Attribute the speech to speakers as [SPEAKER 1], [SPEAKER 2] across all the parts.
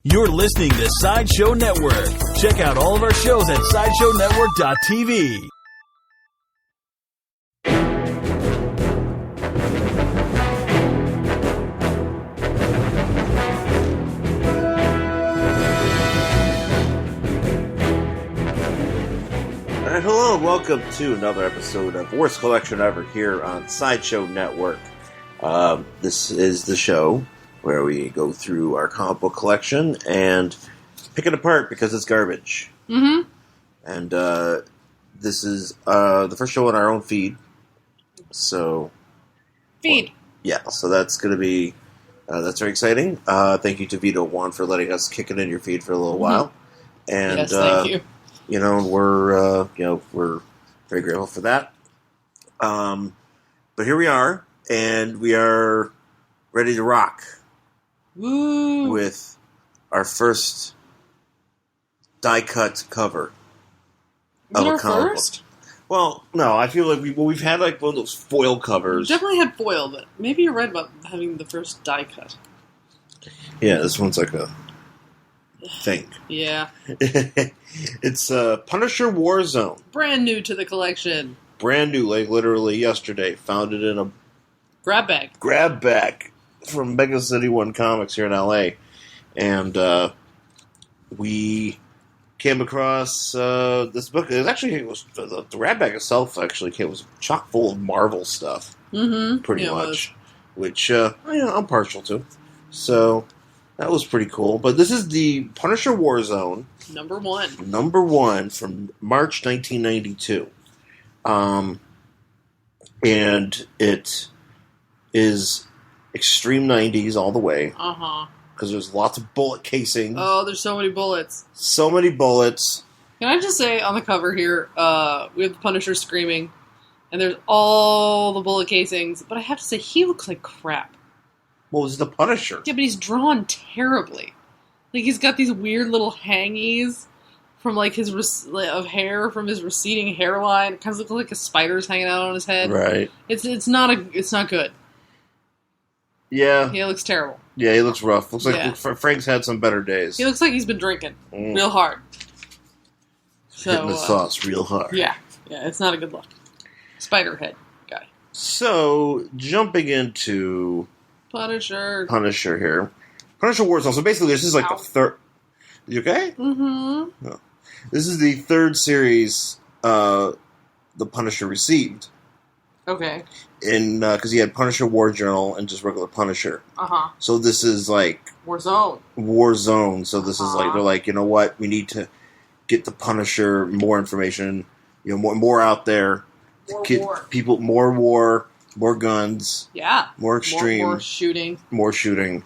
[SPEAKER 1] You're listening to Sideshow Network. Check out all of our shows at SideshowNetwork.tv.
[SPEAKER 2] And hello and welcome to another episode of Worst Collection Ever here on Sideshow Network. This is the show where we go through our comic book collection and pick it apart because it's garbage.
[SPEAKER 3] Mm-hmm.
[SPEAKER 2] And this is the first show on our own feed. So, so that's going to be that's very exciting. Thank you to Vito Juan for letting us kick it in your feed for a little while. And
[SPEAKER 3] yes, thank you.
[SPEAKER 2] We're very grateful for that. But here we are, and we are ready to rock.
[SPEAKER 3] Woo.
[SPEAKER 2] With our first die-cut cover of a comic book. Well, no, I feel like we've had like one of those foil covers.
[SPEAKER 3] We definitely had foil, but maybe you're right about having the first die cut.
[SPEAKER 2] Yeah, this one's like a thing.
[SPEAKER 3] Yeah.
[SPEAKER 2] It's Punisher Warzone.
[SPEAKER 3] Brand new to the collection.
[SPEAKER 2] Brand new, like literally yesterday. Found it in a
[SPEAKER 3] grab
[SPEAKER 2] bag from Mega City One Comics here in LA. And we came across this book. It was the grab bag itself was chock full of Marvel stuff.
[SPEAKER 3] Mm-hmm.
[SPEAKER 2] Pretty much. Which I'm partial to. So that was pretty cool. But this is the Punisher Warzone. Number one from March 1992. And it is extreme 90s all the way.
[SPEAKER 3] Uh-huh.
[SPEAKER 2] Because there's lots of bullet casings.
[SPEAKER 3] Oh, there's so many bullets.
[SPEAKER 2] So many bullets.
[SPEAKER 3] Can I just say, on the cover here, we have the Punisher screaming, and there's all the bullet casings, but I have to say, he looks like crap.
[SPEAKER 2] Well, he's the Punisher.
[SPEAKER 3] Yeah, but he's drawn terribly. Like, he's got these weird little hangies from, like, his of hair from his receding hairline. It kind of looks like a spider's hanging out on his head.
[SPEAKER 2] Right.
[SPEAKER 3] It's not good.
[SPEAKER 2] Yeah.
[SPEAKER 3] He looks terrible.
[SPEAKER 2] Yeah, he looks rough. Looks like Frank's had some better days.
[SPEAKER 3] He looks like he's been drinking real hard. So,
[SPEAKER 2] hitting the sauce real hard.
[SPEAKER 3] Yeah, it's not a good look. Spiderhead guy.
[SPEAKER 2] So, jumping into
[SPEAKER 3] Punisher
[SPEAKER 2] here. Punisher Warzone. So basically, this is like the third. You okay?
[SPEAKER 3] Mm-hmm.
[SPEAKER 2] No. This is the third series the Punisher received.
[SPEAKER 3] Okay.
[SPEAKER 2] Because he had Punisher War Journal and just regular Punisher.
[SPEAKER 3] Uh-huh.
[SPEAKER 2] So this is like Warzone. So this is like, they're like, you know what? We need to get the Punisher more information, more out there. People, more war, more guns.
[SPEAKER 3] Yeah.
[SPEAKER 2] More extreme.
[SPEAKER 3] More shooting.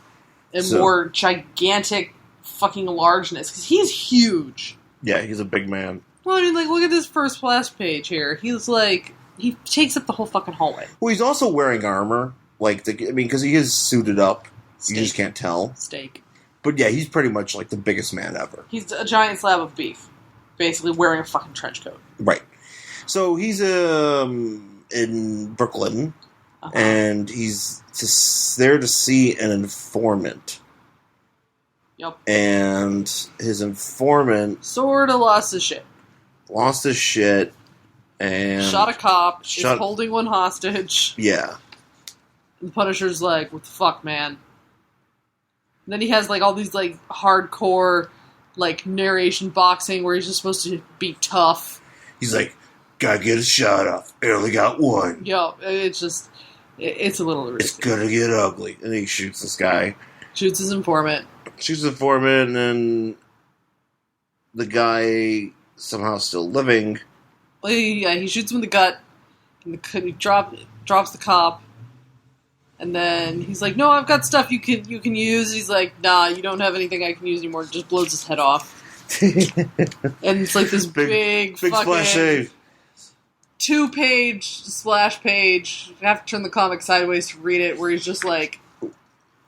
[SPEAKER 3] And more gigantic fucking largeness. Because he's huge.
[SPEAKER 2] Yeah, he's a big man.
[SPEAKER 3] Well, I mean, like, look at this first splash page here. He's like... He takes up the whole fucking hallway.
[SPEAKER 2] Well, he's also wearing armor. Because he is suited up. You just can't tell.
[SPEAKER 3] Steak.
[SPEAKER 2] But yeah, he's pretty much like the biggest man ever.
[SPEAKER 3] He's a giant slab of beef. Basically wearing a fucking trench coat.
[SPEAKER 2] Right. So he's in Brooklyn. Uh-huh. And he's there to see an informant.
[SPEAKER 3] Yep.
[SPEAKER 2] And his informant...
[SPEAKER 3] Sorta lost his shit.
[SPEAKER 2] And
[SPEAKER 3] shot a cop. Is holding one hostage.
[SPEAKER 2] Yeah.
[SPEAKER 3] And the Punisher's like, what the fuck, man? And then he has like all these like hardcore like narration boxing where he's just supposed to be tough.
[SPEAKER 2] He's like, gotta get a shot off. I only got one.
[SPEAKER 3] Yo, it's a little ridiculous.
[SPEAKER 2] It's gonna get ugly. And he shoots this guy.
[SPEAKER 3] Shoots his informant.
[SPEAKER 2] And then the guy somehow still living.
[SPEAKER 3] Well, yeah, he shoots him in the gut, and he drops the cop, and then he's like, "No, I've got stuff you can use." He's like, "Nah, you don't have anything I can use anymore." Just blows his head off, and it's like this big fucking
[SPEAKER 2] splash page.
[SPEAKER 3] 2-page splash page. You have to turn the comic sideways to read it, where he's just like,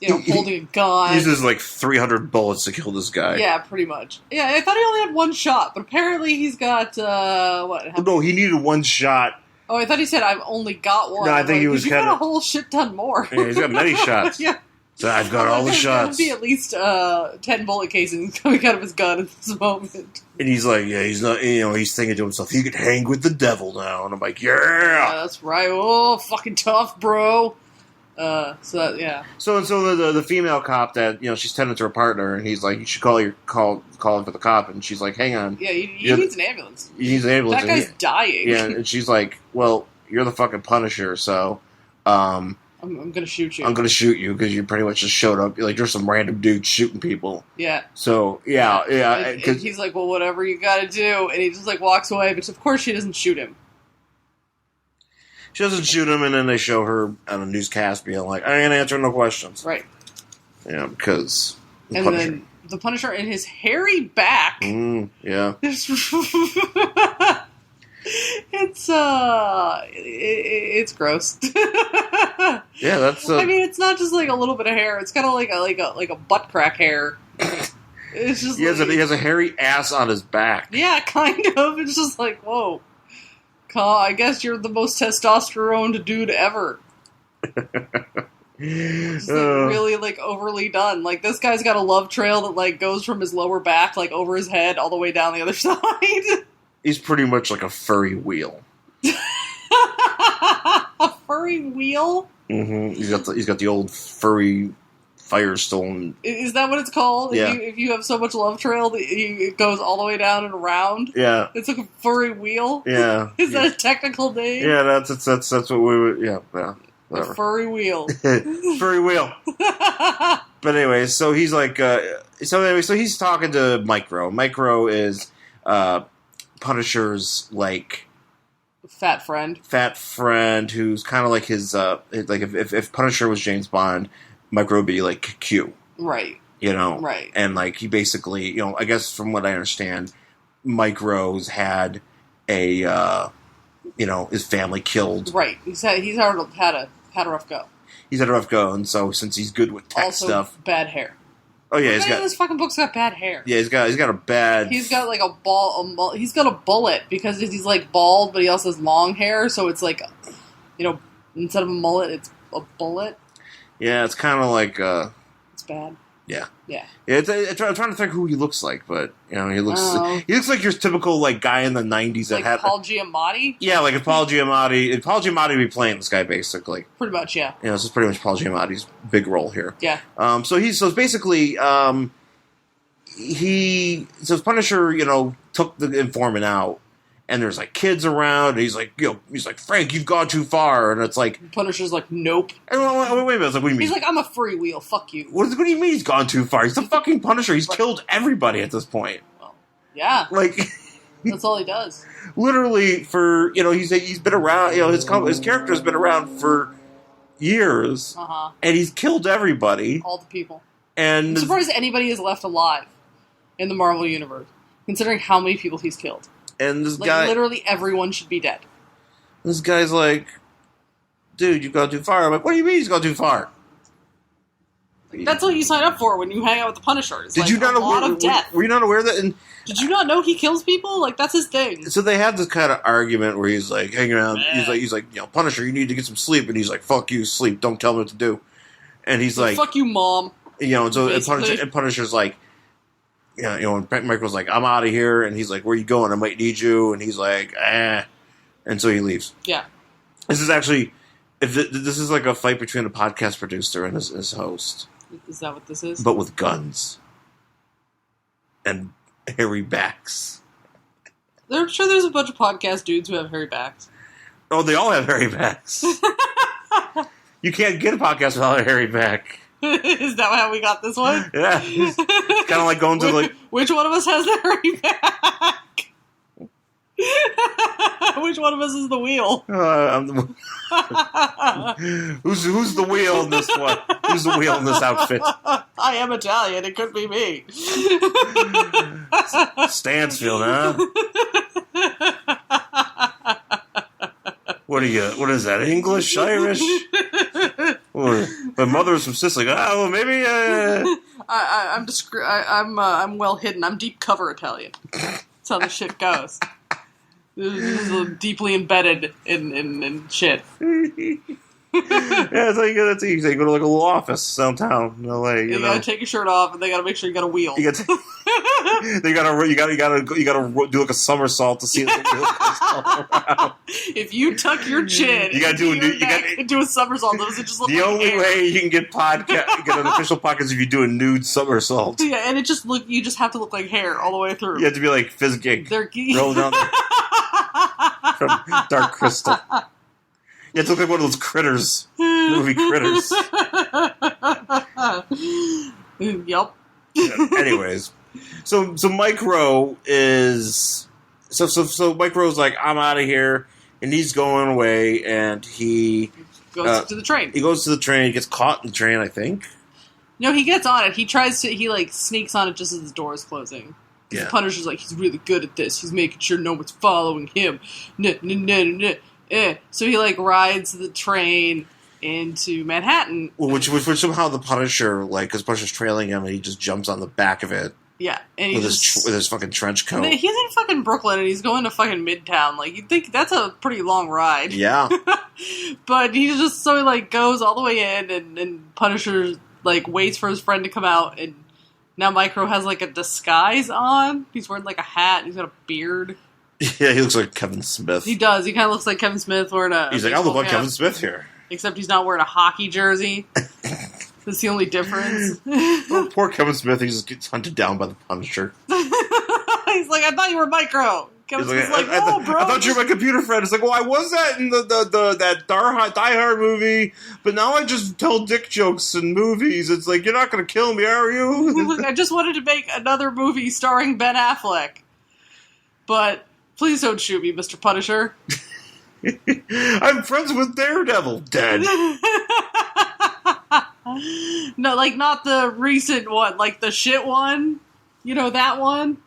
[SPEAKER 3] holding a gun.
[SPEAKER 2] He uses like 300 bullets to kill this guy.
[SPEAKER 3] Yeah, pretty much. Yeah, I thought he only had one shot, but apparently he's got, what?
[SPEAKER 2] No, he needed one shot.
[SPEAKER 3] Oh, I thought he said, I've only got one.
[SPEAKER 2] No, I think he was
[SPEAKER 3] kind of... got a whole shit ton more.
[SPEAKER 2] Yeah, he's got many shots.
[SPEAKER 3] Yeah.
[SPEAKER 2] So I've got all the shots.
[SPEAKER 3] There'll be at least 10 bullet casings coming out of his gun at this moment.
[SPEAKER 2] And he's like, yeah, he's not, he's thinking to himself, he could hang with the devil now. And I'm like,
[SPEAKER 3] yeah, that's right. Oh, fucking tough, bro. So
[SPEAKER 2] the female cop that she's tending to her partner, and he's like, you should call for the cop, and she's like, hang on,
[SPEAKER 3] yeah, he needs an ambulance.
[SPEAKER 2] He needs an ambulance.
[SPEAKER 3] That guy's dying.
[SPEAKER 2] Yeah, and she's like, well, you're the fucking Punisher, so
[SPEAKER 3] I'm gonna shoot you.
[SPEAKER 2] I'm gonna shoot you because you pretty much just showed up. Like you're some random dude shooting people.
[SPEAKER 3] Yeah.
[SPEAKER 2] So yeah.
[SPEAKER 3] And he's like, well, whatever you gotta do, and he just like walks away. But of course, she doesn't shoot him.
[SPEAKER 2] She doesn't shoot him, and then they show her on a newscast being like, I ain't answering no questions.
[SPEAKER 3] Right.
[SPEAKER 2] Yeah, because...
[SPEAKER 3] And Punisher. Then the Punisher in his hairy back...
[SPEAKER 2] yeah.
[SPEAKER 3] It's gross.
[SPEAKER 2] Yeah, that's...
[SPEAKER 3] I mean, it's not just like a little bit of hair. It's kind of like a butt crack hair. It's just
[SPEAKER 2] he has a hairy ass on his back.
[SPEAKER 3] Yeah, kind of. It's just like, whoa. I guess you're the most testosterone dude ever. Just really overly done. Like this guy's got a love trail that goes from his lower back over his head all the way down the other side.
[SPEAKER 2] He's pretty much like a furry wheel.
[SPEAKER 3] A furry wheel?
[SPEAKER 2] Mm-hmm. He's got the old furry Firestone.
[SPEAKER 3] Is that what it's called?
[SPEAKER 2] Yeah.
[SPEAKER 3] If you have so much love trail that it goes all the way down and around?
[SPEAKER 2] Yeah.
[SPEAKER 3] It's like a furry wheel?
[SPEAKER 2] Yeah.
[SPEAKER 3] Is that a technical name?
[SPEAKER 2] Yeah, that's what we would... Yeah, whatever.
[SPEAKER 3] A furry wheel.
[SPEAKER 2] Furry wheel. But anyway, so he's like... so he's talking to Micro. Micro is Punisher's,
[SPEAKER 3] fat friend
[SPEAKER 2] who's kind of like his... if Punisher was James Bond... Micro would be like Q.
[SPEAKER 3] Right.
[SPEAKER 2] Right. And he basically, I guess from what I understand, Micro's had his family killed.
[SPEAKER 3] Right. He's had a rough go.
[SPEAKER 2] He's had a rough go, and so since he's good with tech stuff.
[SPEAKER 3] Bad hair.
[SPEAKER 2] Oh yeah,
[SPEAKER 3] this fucking book's got bad hair.
[SPEAKER 2] Yeah, he's got a bad.
[SPEAKER 3] He's got a ball. He's got a bullet because he's bald, but he also has long hair, so it's instead of a mullet, it's a bullet.
[SPEAKER 2] Yeah, it's kind of like...
[SPEAKER 3] it's bad.
[SPEAKER 2] Yeah.
[SPEAKER 3] Yeah.
[SPEAKER 2] I'm trying to think who he looks like, but, he looks like your typical, guy in the 90s that had...
[SPEAKER 3] Paul Giamatti?
[SPEAKER 2] Yeah, if Paul Giamatti would be playing this guy, basically.
[SPEAKER 3] Pretty much, yeah.
[SPEAKER 2] This is pretty much Paul Giamatti's big role here.
[SPEAKER 3] Yeah.
[SPEAKER 2] So it's basically, Punisher, took the informant out, and there's kids around, and he's like, Frank, you've gone too far, and it's
[SPEAKER 3] Punisher's nope.
[SPEAKER 2] And wait a minute, what do you mean?
[SPEAKER 3] He's I'm a free wheel, fuck you.
[SPEAKER 2] What do you mean he's gone too far? He's the fucking Punisher. He's killed everybody at this point.
[SPEAKER 3] Well, yeah. That's all he does.
[SPEAKER 2] Literally for he's been around. His character's been around for years, and he's killed everybody,
[SPEAKER 3] all the people.
[SPEAKER 2] And
[SPEAKER 3] I'm surprised anybody is left alive in the Marvel universe, considering how many people he's killed.
[SPEAKER 2] And this guy...
[SPEAKER 3] literally everyone should be dead.
[SPEAKER 2] This guy's like, dude, you've gone too far. I'm like, what do you mean he's gone too far?
[SPEAKER 3] That's what you sign up for when you hang out with the Punisher. It's
[SPEAKER 2] Did you not
[SPEAKER 3] a lot of death.
[SPEAKER 2] Were you not aware that...
[SPEAKER 3] Did you not know he kills people? That's his thing.
[SPEAKER 2] So they have this kind of argument where he's hanging around. He's like, Punisher, you need to get some sleep. And he's like, fuck you, sleep. Don't tell me what to do. And he's like...
[SPEAKER 3] Fuck you, Mom.
[SPEAKER 2] And Punisher's like... and Michael's like, I'm out of here, and he's like, where are you going? I might need you, and he's like, and so he leaves.
[SPEAKER 3] Yeah.
[SPEAKER 2] This is actually, this is a fight between a podcast producer and his host.
[SPEAKER 3] Is that what this is?
[SPEAKER 2] But with guns. And hairy backs.
[SPEAKER 3] I'm sure there's a bunch of podcast dudes who have hairy backs.
[SPEAKER 2] Oh, they all have hairy backs. You can't get a podcast without a hairy back.
[SPEAKER 3] Is that how we got this one?
[SPEAKER 2] Yeah. It's kind of like going to
[SPEAKER 3] Which one of us has the hairy back? Which one of us is the wheel?
[SPEAKER 2] I'm the... who's the wheel in this one? Who's the wheel in this outfit?
[SPEAKER 3] I am Italian. It could be me.
[SPEAKER 2] Stansfield, huh? What is that? English? Irish? My mother's from Sicily. Oh, well, maybe.
[SPEAKER 3] I'm well hidden. I'm deep cover Italian. That's how the shit goes. This is deeply embedded in shit.
[SPEAKER 2] Yeah, it's like that's easy. You go to like a little office downtown in LA. You know?
[SPEAKER 3] gotta take your shirt off, and they gotta make sure you got a wheel.
[SPEAKER 2] You gotta do like a somersault to see the wheel goes all around.
[SPEAKER 3] If you tuck your chin,
[SPEAKER 2] You gotta do
[SPEAKER 3] a somersault. Does it just look
[SPEAKER 2] the
[SPEAKER 3] like
[SPEAKER 2] only
[SPEAKER 3] hair?
[SPEAKER 2] way you can get an official podcast is if you do a nude somersault.
[SPEAKER 3] Yeah, and you just have to look like hair all the way through.
[SPEAKER 2] You have to be like Fizzgig.
[SPEAKER 3] They're
[SPEAKER 2] Roll down there from Dark Crystal. You have to look like one of those critters. Movie critters.
[SPEAKER 3] Yep.
[SPEAKER 2] Yeah, anyways. So Micro is so Micro's like, I'm out of here, and he's going away, and he
[SPEAKER 3] Goes to the train.
[SPEAKER 2] He goes to the train, he gets caught in the train, I think.
[SPEAKER 3] No, he gets on it. He sneaks on it just as the door is closing.
[SPEAKER 2] Yeah.
[SPEAKER 3] The Punisher's like, he's really good at this. He's making sure no one's following him. So he rides the train into Manhattan.
[SPEAKER 2] Which somehow the Punisher, because Punisher's trailing him, and he just jumps on the back of it.
[SPEAKER 3] Yeah, and
[SPEAKER 2] with his fucking trench coat.
[SPEAKER 3] He's in fucking Brooklyn, and he's going to fucking Midtown. You'd think that's a pretty long ride.
[SPEAKER 2] Yeah.
[SPEAKER 3] But he just goes all the way in, and Punisher waits for his friend to come out, and now Micro has a disguise on. He's wearing a hat. And he's got a beard.
[SPEAKER 2] Yeah, he looks like Kevin Smith.
[SPEAKER 3] He does. He kind of looks like Kevin Smith wearing a.
[SPEAKER 2] He's like, I look like Kevin Smith here.
[SPEAKER 3] Except he's not wearing a hockey jersey. That's the only difference.
[SPEAKER 2] Oh, poor Kevin Smith. He just gets hunted down by the Punisher.
[SPEAKER 3] He's like, I thought you were Micro. Kevin Smith's like, no, bro.
[SPEAKER 2] I thought you were my computer friend. It's like, well, I was that in that Die Hard movie, but now I just tell dick jokes in movies. It's like, you're not going to kill me, are you?
[SPEAKER 3] I just wanted to make another movie starring Ben Affleck. But please don't shoot me, Mr. Punisher.
[SPEAKER 2] I'm friends with Daredevil. Dead.
[SPEAKER 3] No, not the recent one, the shit one. You know that one?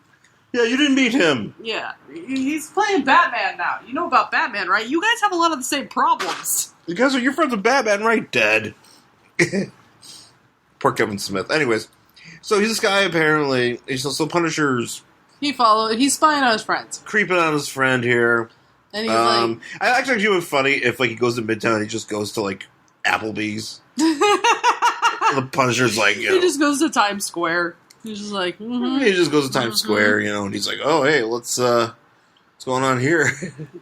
[SPEAKER 2] Yeah, you didn't meet him.
[SPEAKER 3] Yeah, he's playing Batman now. You know about Batman, right? You guys have a lot of the same problems.
[SPEAKER 2] You guys you're friends with Batman, right? Dead. Poor Kevin Smith. Anyways, so he's this guy apparently. So Punisher's.
[SPEAKER 3] He's spying on his friends.
[SPEAKER 2] Creeping on his friend here.
[SPEAKER 3] And he's
[SPEAKER 2] I actually think it would be funny if he goes to Midtown and he just goes to Applebee's. The Punisher's
[SPEAKER 3] he just goes to Times Square. He's just like,
[SPEAKER 2] he just goes to Times Square, and he's like, oh hey, what's going on here?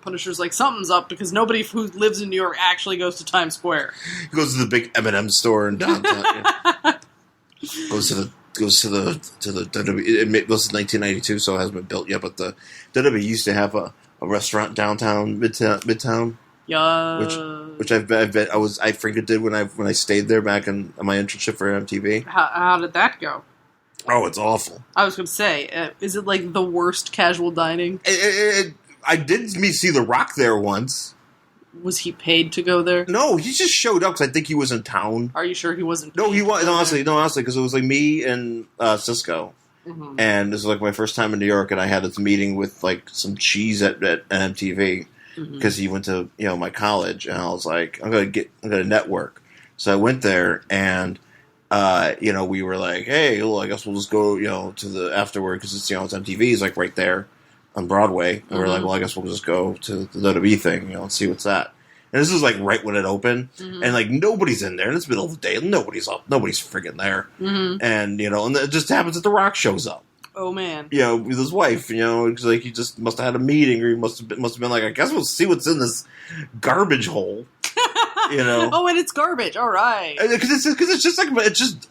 [SPEAKER 3] Punisher's like, something's up because nobody who lives in New York actually goes to Times Square.
[SPEAKER 2] He goes to the big M&M store in downtown. Goes to the WWE. This is 1992, so it hasn't been built yet. But the WWE used to have a restaurant downtown, Midtown.
[SPEAKER 3] Yeah.
[SPEAKER 2] Which I freaking did when I stayed there back on my internship for MTV.
[SPEAKER 3] How did that go?
[SPEAKER 2] Oh, it's awful.
[SPEAKER 3] I was going to say, is it the worst casual dining?
[SPEAKER 2] I did see The Rock there once.
[SPEAKER 3] Was he paid to go there?
[SPEAKER 2] No, he just showed up because I think he was in town.
[SPEAKER 3] Are you sure he wasn't?
[SPEAKER 2] No, he was. No, honestly, because it was me and Cisco, and this was my first time in New York, and I had this meeting with some cheese at MTV because he went to my college, and I was like, I'm gonna network. So I went there, and we were like, hey, well, I guess we'll just go to the afterward because it's it's MTV is right there on Broadway, and we're like, well, I guess we'll just go to the WWE thing, and see what's that. And this is right when it opened, and nobody's in there, and it's the middle of the day, and nobody's friggin' there, and and it just happens that The Rock shows up.
[SPEAKER 3] Oh man,
[SPEAKER 2] with his wife, because he just must have had a meeting, or he must have been like, I guess we'll see what's in this garbage hole,
[SPEAKER 3] Oh, and it's garbage. All right,
[SPEAKER 2] because it's just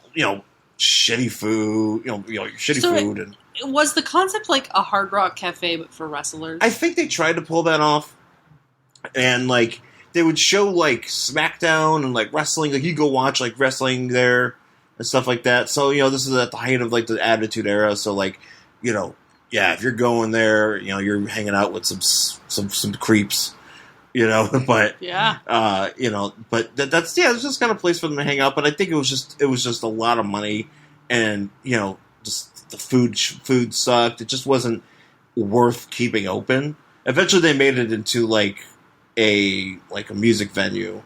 [SPEAKER 2] shitty food, food and.
[SPEAKER 3] Was the concept a Hard Rock Cafe but for wrestlers?
[SPEAKER 2] I think they tried to pull that off, and they would show SmackDown and wrestling. You go watch wrestling there and stuff like that. So this is at the height of the Attitude Era. So yeah, if you're going there, you're hanging out with some creeps, But
[SPEAKER 3] yeah,
[SPEAKER 2] but that's it's just kind of a place for them to hang out. But I think it was just a lot of money, and just. The food sucked. It just wasn't worth keeping open. Eventually, they made it into a music venue,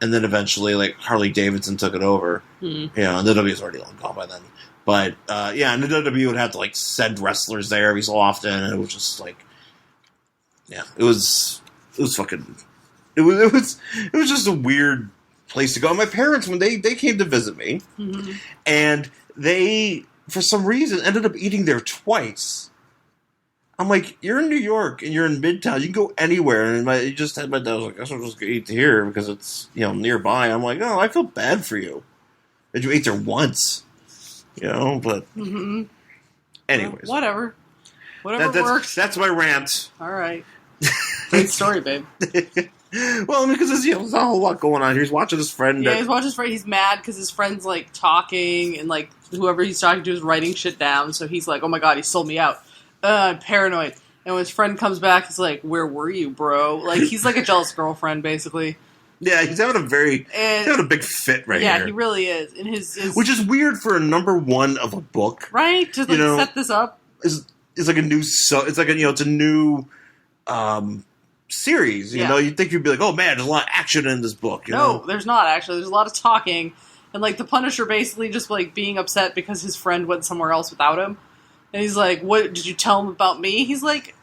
[SPEAKER 2] and then eventually Harley Davidson took it over. And the WWE was already long gone by then. But and the WWE would have to send wrestlers there every so often, and it was just it was It was just a weird place to go. My parents, when they came to visit me, and they, for some reason, ended up eating there twice. I'm like, you're in New York and you're in Midtown. You can go anywhere. And my dad was like, I guess I'll just eat here because it's nearby. I'm like, oh, I feel bad for you that you ate there once, But anyways,
[SPEAKER 3] well, whatever works.
[SPEAKER 2] That's my rant.
[SPEAKER 3] All right, great story, babe.
[SPEAKER 2] Well, because there's not a whole lot going on here. He's watching his friend.
[SPEAKER 3] Yeah, he's watching his friend. He's mad because his friend's like talking and like whoever he's talking to is writing shit down. So he's like, oh my god, he sold me out. I'm paranoid. And when his friend comes back, he's like, where were you, bro? Like, he's like a jealous girlfriend, basically.
[SPEAKER 2] Yeah, he's having a big fit right here.
[SPEAKER 3] Yeah, he really is. And his
[SPEAKER 2] which is weird for a number one of a book.
[SPEAKER 3] Right? To set this up.
[SPEAKER 2] It's like a new, it's like it's a new series. You know, you'd think you'd be like, oh man, there's a lot of action in this book.
[SPEAKER 3] No, there's not actually. There's a lot of talking. And like the Punisher basically just like being upset because his friend went somewhere else without him. And he's like, what, did you tell him about me? He's like...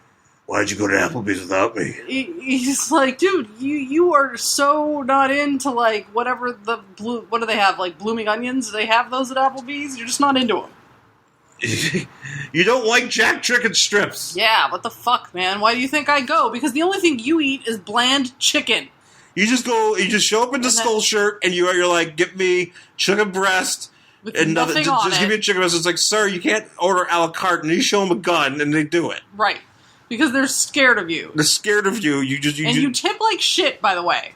[SPEAKER 2] Why'd you go to Applebee's without me?
[SPEAKER 3] He's like, dude, you are so not into, like, whatever what do they have, like, blooming onions? Do they have those at Applebee's? You're just not into them.
[SPEAKER 2] You don't like Jack Chicken strips.
[SPEAKER 3] Yeah, what the fuck, man? Why do you think I go? Because the only thing you eat is bland chicken.
[SPEAKER 2] You just show up in the skull shirt, and you're like, get me chicken breast...
[SPEAKER 3] And nothing on
[SPEAKER 2] just give me a chicken breast. It's like, sir, you can't order a la carte. And you show them a gun, and they do it.
[SPEAKER 3] Right. Because they're scared of you.
[SPEAKER 2] They're scared of you. You
[SPEAKER 3] tip like shit, by the way.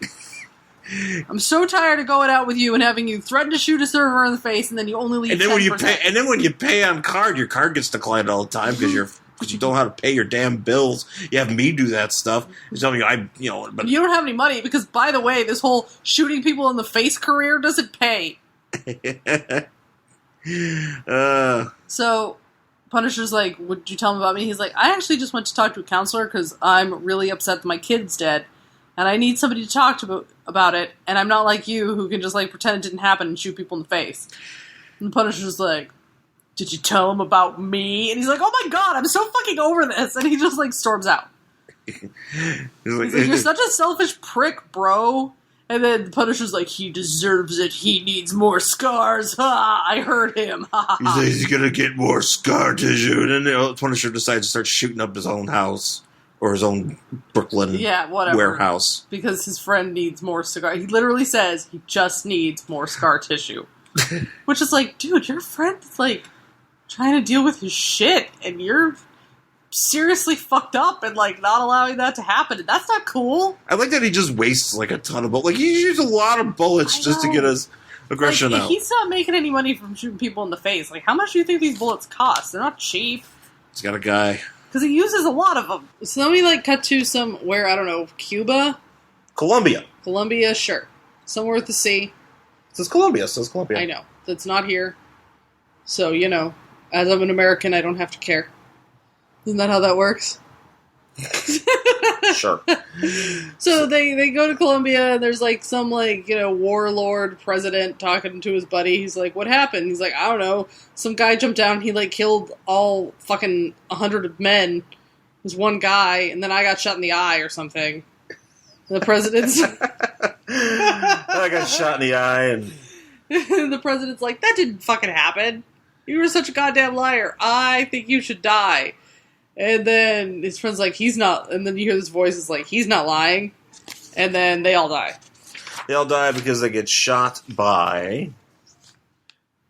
[SPEAKER 3] I'm so tired of going out with you and having you threaten to shoot a server in the face, and then you only leave 10%.
[SPEAKER 2] When you pay on card, your card gets declined all the time because you don't know how to pay your damn bills. You have me do that stuff. But
[SPEAKER 3] you don't have any money because, by the way, this whole shooting people in the face career doesn't pay. So Punisher's like, would you tell him about me? He's like, I actually just went to talk to a counselor because I'm really upset that my kid's dead and I need somebody to talk to about it, and I'm not like you who can just like pretend it didn't happen and shoot people in the face. And the Punisher's like, did you tell him about me? And he's like, oh my god, I'm so fucking over this, and he just like storms out. He's like, you're such a selfish prick, bro. And then the Punisher's like, he deserves it. He needs more scars. Ha! I hurt him. Ha!
[SPEAKER 2] He says he's gonna get more scar tissue. And then the Punisher decides to start shooting up his own house. Or his own Brooklyn warehouse.
[SPEAKER 3] Because his friend needs more scar. He literally says he just needs more scar tissue. Which is like, dude, your friend's like trying to deal with his shit. And you're seriously fucked up and like not allowing that to happen. That's not cool.
[SPEAKER 2] I like that he just wastes like a ton of bullets. Like he uses a lot of bullets just to get his aggression out.
[SPEAKER 3] He's not making any money from shooting people in the face. Like, how much do you think these bullets cost? They're not cheap.
[SPEAKER 2] He's got a guy.
[SPEAKER 3] Because he uses a lot of them. So then we cut to somewhere, I don't know, Cuba? Colombia, sure. Somewhere at the sea.
[SPEAKER 2] It says Colombia.
[SPEAKER 3] I know. That's not here. So, as I'm an American, I don't have to care. Isn't that how that works?
[SPEAKER 2] Sure.
[SPEAKER 3] So they go to Colombia, and there's some warlord president talking to his buddy. He's like, what happened? He's like, I don't know. Some guy jumped down, he killed all fucking 100 men. There's one guy, and then I got shot in the eye or something. And the president's...
[SPEAKER 2] I got shot in the eye, and...
[SPEAKER 3] the president's like, that didn't fucking happen. You were such a goddamn liar. I think you should die. And then his friend's like, he's not... And then you hear this voice is like, he's not lying. And then they all die.
[SPEAKER 2] They all die because they get shot by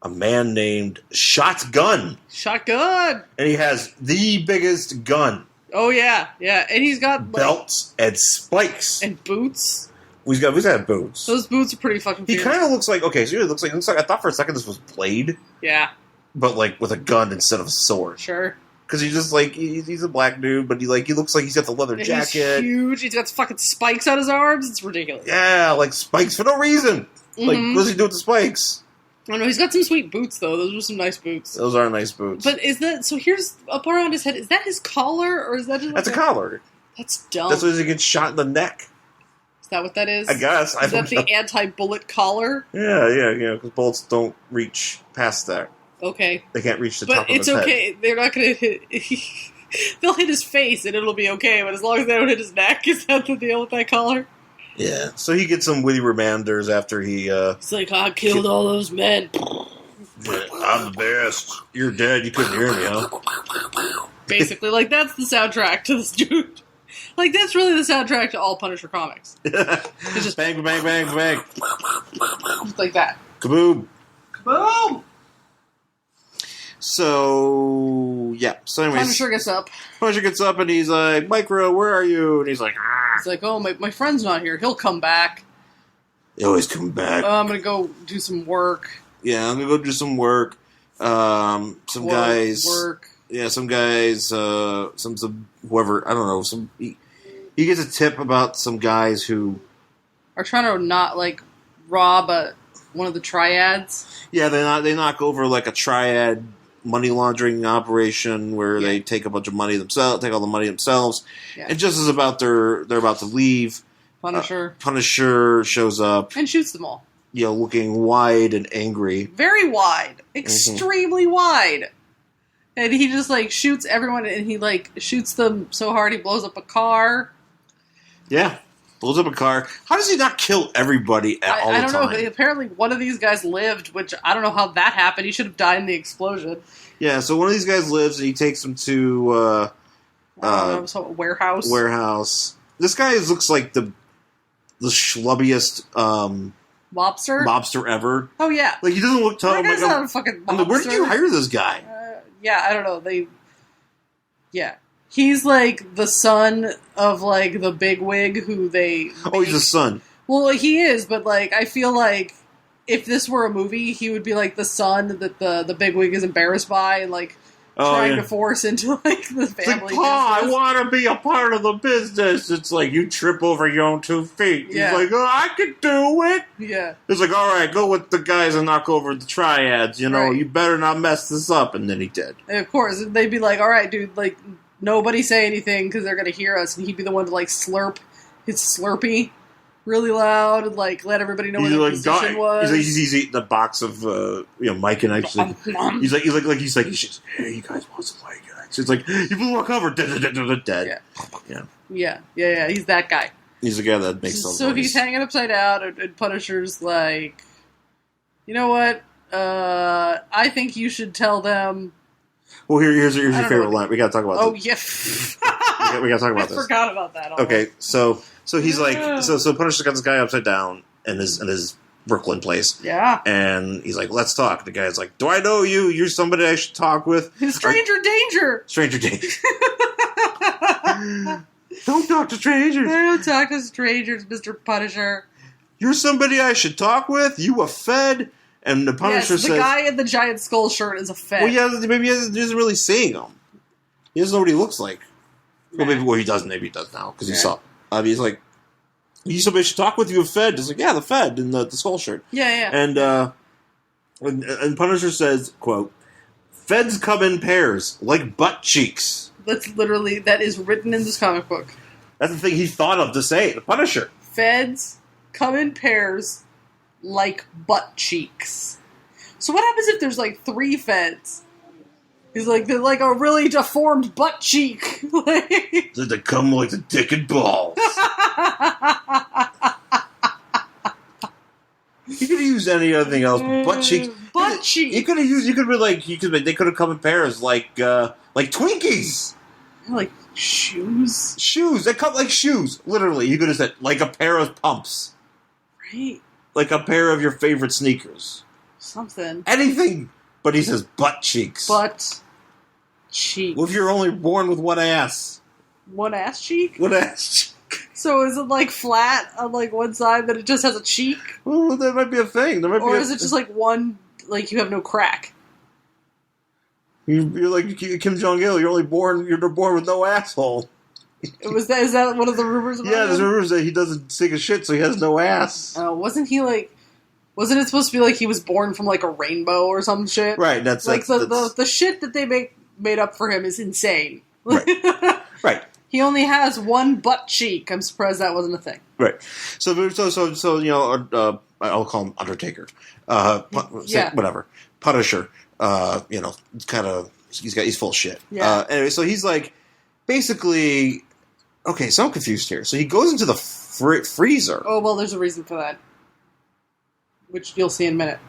[SPEAKER 2] a man named Shotgun.
[SPEAKER 3] Shotgun!
[SPEAKER 2] And he has the biggest gun.
[SPEAKER 3] Oh, yeah. Yeah. And he's got...
[SPEAKER 2] belts and spikes.
[SPEAKER 3] And boots.
[SPEAKER 2] He's got boots.
[SPEAKER 3] Those boots are pretty fucking fierce.
[SPEAKER 2] He kind of looks like... Okay, so it looks like... I thought for a second this was Blade.
[SPEAKER 3] Yeah.
[SPEAKER 2] But, with a gun instead of a sword.
[SPEAKER 3] Sure.
[SPEAKER 2] Because he's just, he's a black dude, but he looks like he's got the leather jacket.
[SPEAKER 3] He's huge. He's got fucking spikes on his arms. It's ridiculous.
[SPEAKER 2] Yeah, spikes for no reason.
[SPEAKER 3] Mm-hmm.
[SPEAKER 2] What does he do with the spikes?
[SPEAKER 3] I don't know. He's got some sweet boots, though. Those are some nice boots.
[SPEAKER 2] Those are nice boots.
[SPEAKER 3] But is that... So here's up around his head. Is that his collar, or is that just...
[SPEAKER 2] That's a collar.
[SPEAKER 3] That's dumb.
[SPEAKER 2] That's why he gets shot in the neck.
[SPEAKER 3] Is that what that is?
[SPEAKER 2] I guess.
[SPEAKER 3] Is that the anti-bullet collar?
[SPEAKER 2] Yeah, because bullets don't reach past that.
[SPEAKER 3] Okay.
[SPEAKER 2] They can't reach the top of his
[SPEAKER 3] head. But it's
[SPEAKER 2] okay.
[SPEAKER 3] They're not going to hit... They'll hit his face, and it'll be okay, but as long as they don't hit his neck, is that the deal with that collar?
[SPEAKER 2] Yeah. So he gets some witty reminders after he.
[SPEAKER 3] He's like, I killed all those men.
[SPEAKER 2] I'm the best. You're dead. You couldn't hear me, huh?
[SPEAKER 3] Basically, like, that's the soundtrack to this dude. Like, that's really the soundtrack to all Punisher comics. It's just
[SPEAKER 2] bang, bang, bang, bang.
[SPEAKER 3] Just like that.
[SPEAKER 2] Kaboom.
[SPEAKER 3] Kaboom!
[SPEAKER 2] So, yeah. So anyways.
[SPEAKER 3] Punisher gets up.
[SPEAKER 2] Punisher gets up and he's like, Micro, where are you? And he's like, ah.
[SPEAKER 3] He's like, oh, my friend's not here. He'll come back.
[SPEAKER 2] They always come back.
[SPEAKER 3] I'm going to go do some work.
[SPEAKER 2] Yeah, I'm going to go do some work. Some guys...
[SPEAKER 3] Work.
[SPEAKER 2] Yeah, some guys, some whoever, I don't know, he gets a tip about some guys who
[SPEAKER 3] are trying to not, like, rob one of the triads.
[SPEAKER 2] Yeah, they knock over, like, a triad money laundering operation where they take a bunch of money themselves, take all the money themselves, and just as they're about to leave, Punisher shows up.
[SPEAKER 3] And shoots them all.
[SPEAKER 2] You know, looking wide and angry.
[SPEAKER 3] Very wide. Extremely wide. And he just, like, shoots everyone, and he, like, shoots them so hard he blows up a car.
[SPEAKER 2] Yeah, blows up a car. How does he not kill everybody all the time? I don't know.
[SPEAKER 3] Apparently one of these guys lived, which I don't know how that happened. He should have died in the explosion.
[SPEAKER 2] Yeah, so one of these guys lives, and he takes him to
[SPEAKER 3] a warehouse.
[SPEAKER 2] Warehouse. This guy looks like the schlubbiest mobster ever.
[SPEAKER 3] Oh, yeah.
[SPEAKER 2] Like, he doesn't look tough.
[SPEAKER 3] That guy's not a fucking mobster.
[SPEAKER 2] Where did you hire this guy?
[SPEAKER 3] Yeah, I don't know. Yeah. He's, like, the son of, like, the bigwig who they...
[SPEAKER 2] Oh, he's the son.
[SPEAKER 3] Well, he is, but, like, I feel like if this were a movie, he would be, like, the son that the bigwig is embarrassed by and, like, trying to force into, like, the family
[SPEAKER 2] business. I want to be a part of the business. It's like, you trip over your own 2 feet.
[SPEAKER 3] Yeah.
[SPEAKER 2] He's like, oh, I can do it.
[SPEAKER 3] Yeah.
[SPEAKER 2] It's like, all right, go with the guys and knock over the triads. You know, you better not mess this up. And then he did.
[SPEAKER 3] And of course, they'd be like, all right, dude, like, nobody say anything because they're going to hear us. And he'd be the one to, like, slurp his Slurpee really loud and, like, let everybody know what their position was.
[SPEAKER 2] He's eating a box of, Mike and Ike's. He's like, hey, you guys want some Mike and Ike's? It's like, you blew our cover. Dead.
[SPEAKER 3] Yeah. He's that guy.
[SPEAKER 2] He's the guy that makes all the noise.
[SPEAKER 3] So he's hanging upside down, and Punisher's like, you know what? I think you should tell them.
[SPEAKER 2] Well, here's your favorite line. We got to talk about this.
[SPEAKER 3] Oh, yeah.
[SPEAKER 2] we got to talk about this.
[SPEAKER 3] I forgot about that.
[SPEAKER 2] Okay, so he's like, so Punisher's got this guy upside down in his Brooklyn place.
[SPEAKER 3] Yeah.
[SPEAKER 2] And he's like, let's talk. The guy's like, do I know you? You're somebody I should talk with.
[SPEAKER 3] Stranger danger.
[SPEAKER 2] Stranger danger. Don't talk to strangers.
[SPEAKER 3] Don't talk to strangers, Mr. Punisher.
[SPEAKER 2] You're somebody I should talk with? You a Fed? And the Punisher says...
[SPEAKER 3] the guy in the giant skull shirt is a Fed.
[SPEAKER 2] Well, yeah, maybe he isn't really seeing him. He doesn't know what he looks like. Well, he does. Maybe he does now, because he saw... he's like, you somebody should talk with, you a Fed? He's like, yeah, the Fed in the skull shirt.
[SPEAKER 3] Yeah.
[SPEAKER 2] And Punisher says, quote, Feds come in pairs, like butt cheeks.
[SPEAKER 3] That is written in this comic book.
[SPEAKER 2] That's the thing he thought of to say, the Punisher.
[SPEAKER 3] Feds come in pairs like butt cheeks. So what happens if there's like 3 Feds? He's like, they're like a really deformed butt cheek.
[SPEAKER 2] They come like the dick and balls. He could have used anything else, but butt cheeks.
[SPEAKER 3] Butt cheeks.
[SPEAKER 2] They could have come in pairs like Twinkies.
[SPEAKER 3] Like shoes?
[SPEAKER 2] Shoes. They come like shoes. Literally. You could have said, like a pair of pumps.
[SPEAKER 3] Right.
[SPEAKER 2] Like a pair of your favorite sneakers.
[SPEAKER 3] Something.
[SPEAKER 2] Anything. But he says butt cheeks.
[SPEAKER 3] Butt cheeks.
[SPEAKER 2] What if you're only born with one ass?
[SPEAKER 3] One ass cheek?
[SPEAKER 2] One ass cheek.
[SPEAKER 3] So is it like flat on like one side that it just has a cheek?
[SPEAKER 2] Well, that might be a thing.
[SPEAKER 3] Or is it just like one, like you have no crack?
[SPEAKER 2] You're like Kim Jong-il. You're born with no asshole.
[SPEAKER 3] Is that one of the rumors about him?
[SPEAKER 2] There's rumors that he doesn't take a shit, so he has no ass.
[SPEAKER 3] Wasn't it supposed to be like he was born from like a rainbow or some shit?
[SPEAKER 2] Right, that's
[SPEAKER 3] the shit that they made up for him is insane.
[SPEAKER 2] Right. Right.
[SPEAKER 3] He only has one butt cheek. I'm surprised that wasn't a thing.
[SPEAKER 2] Right. So I'll call him Undertaker. Whatever. Punisher. Kind of he's full of shit.
[SPEAKER 3] Yeah.
[SPEAKER 2] Anyway, so he's like basically Okay, so I'm confused here. So he goes into the freezer.
[SPEAKER 3] Oh, well, there's a reason for that, which you'll see in a minute.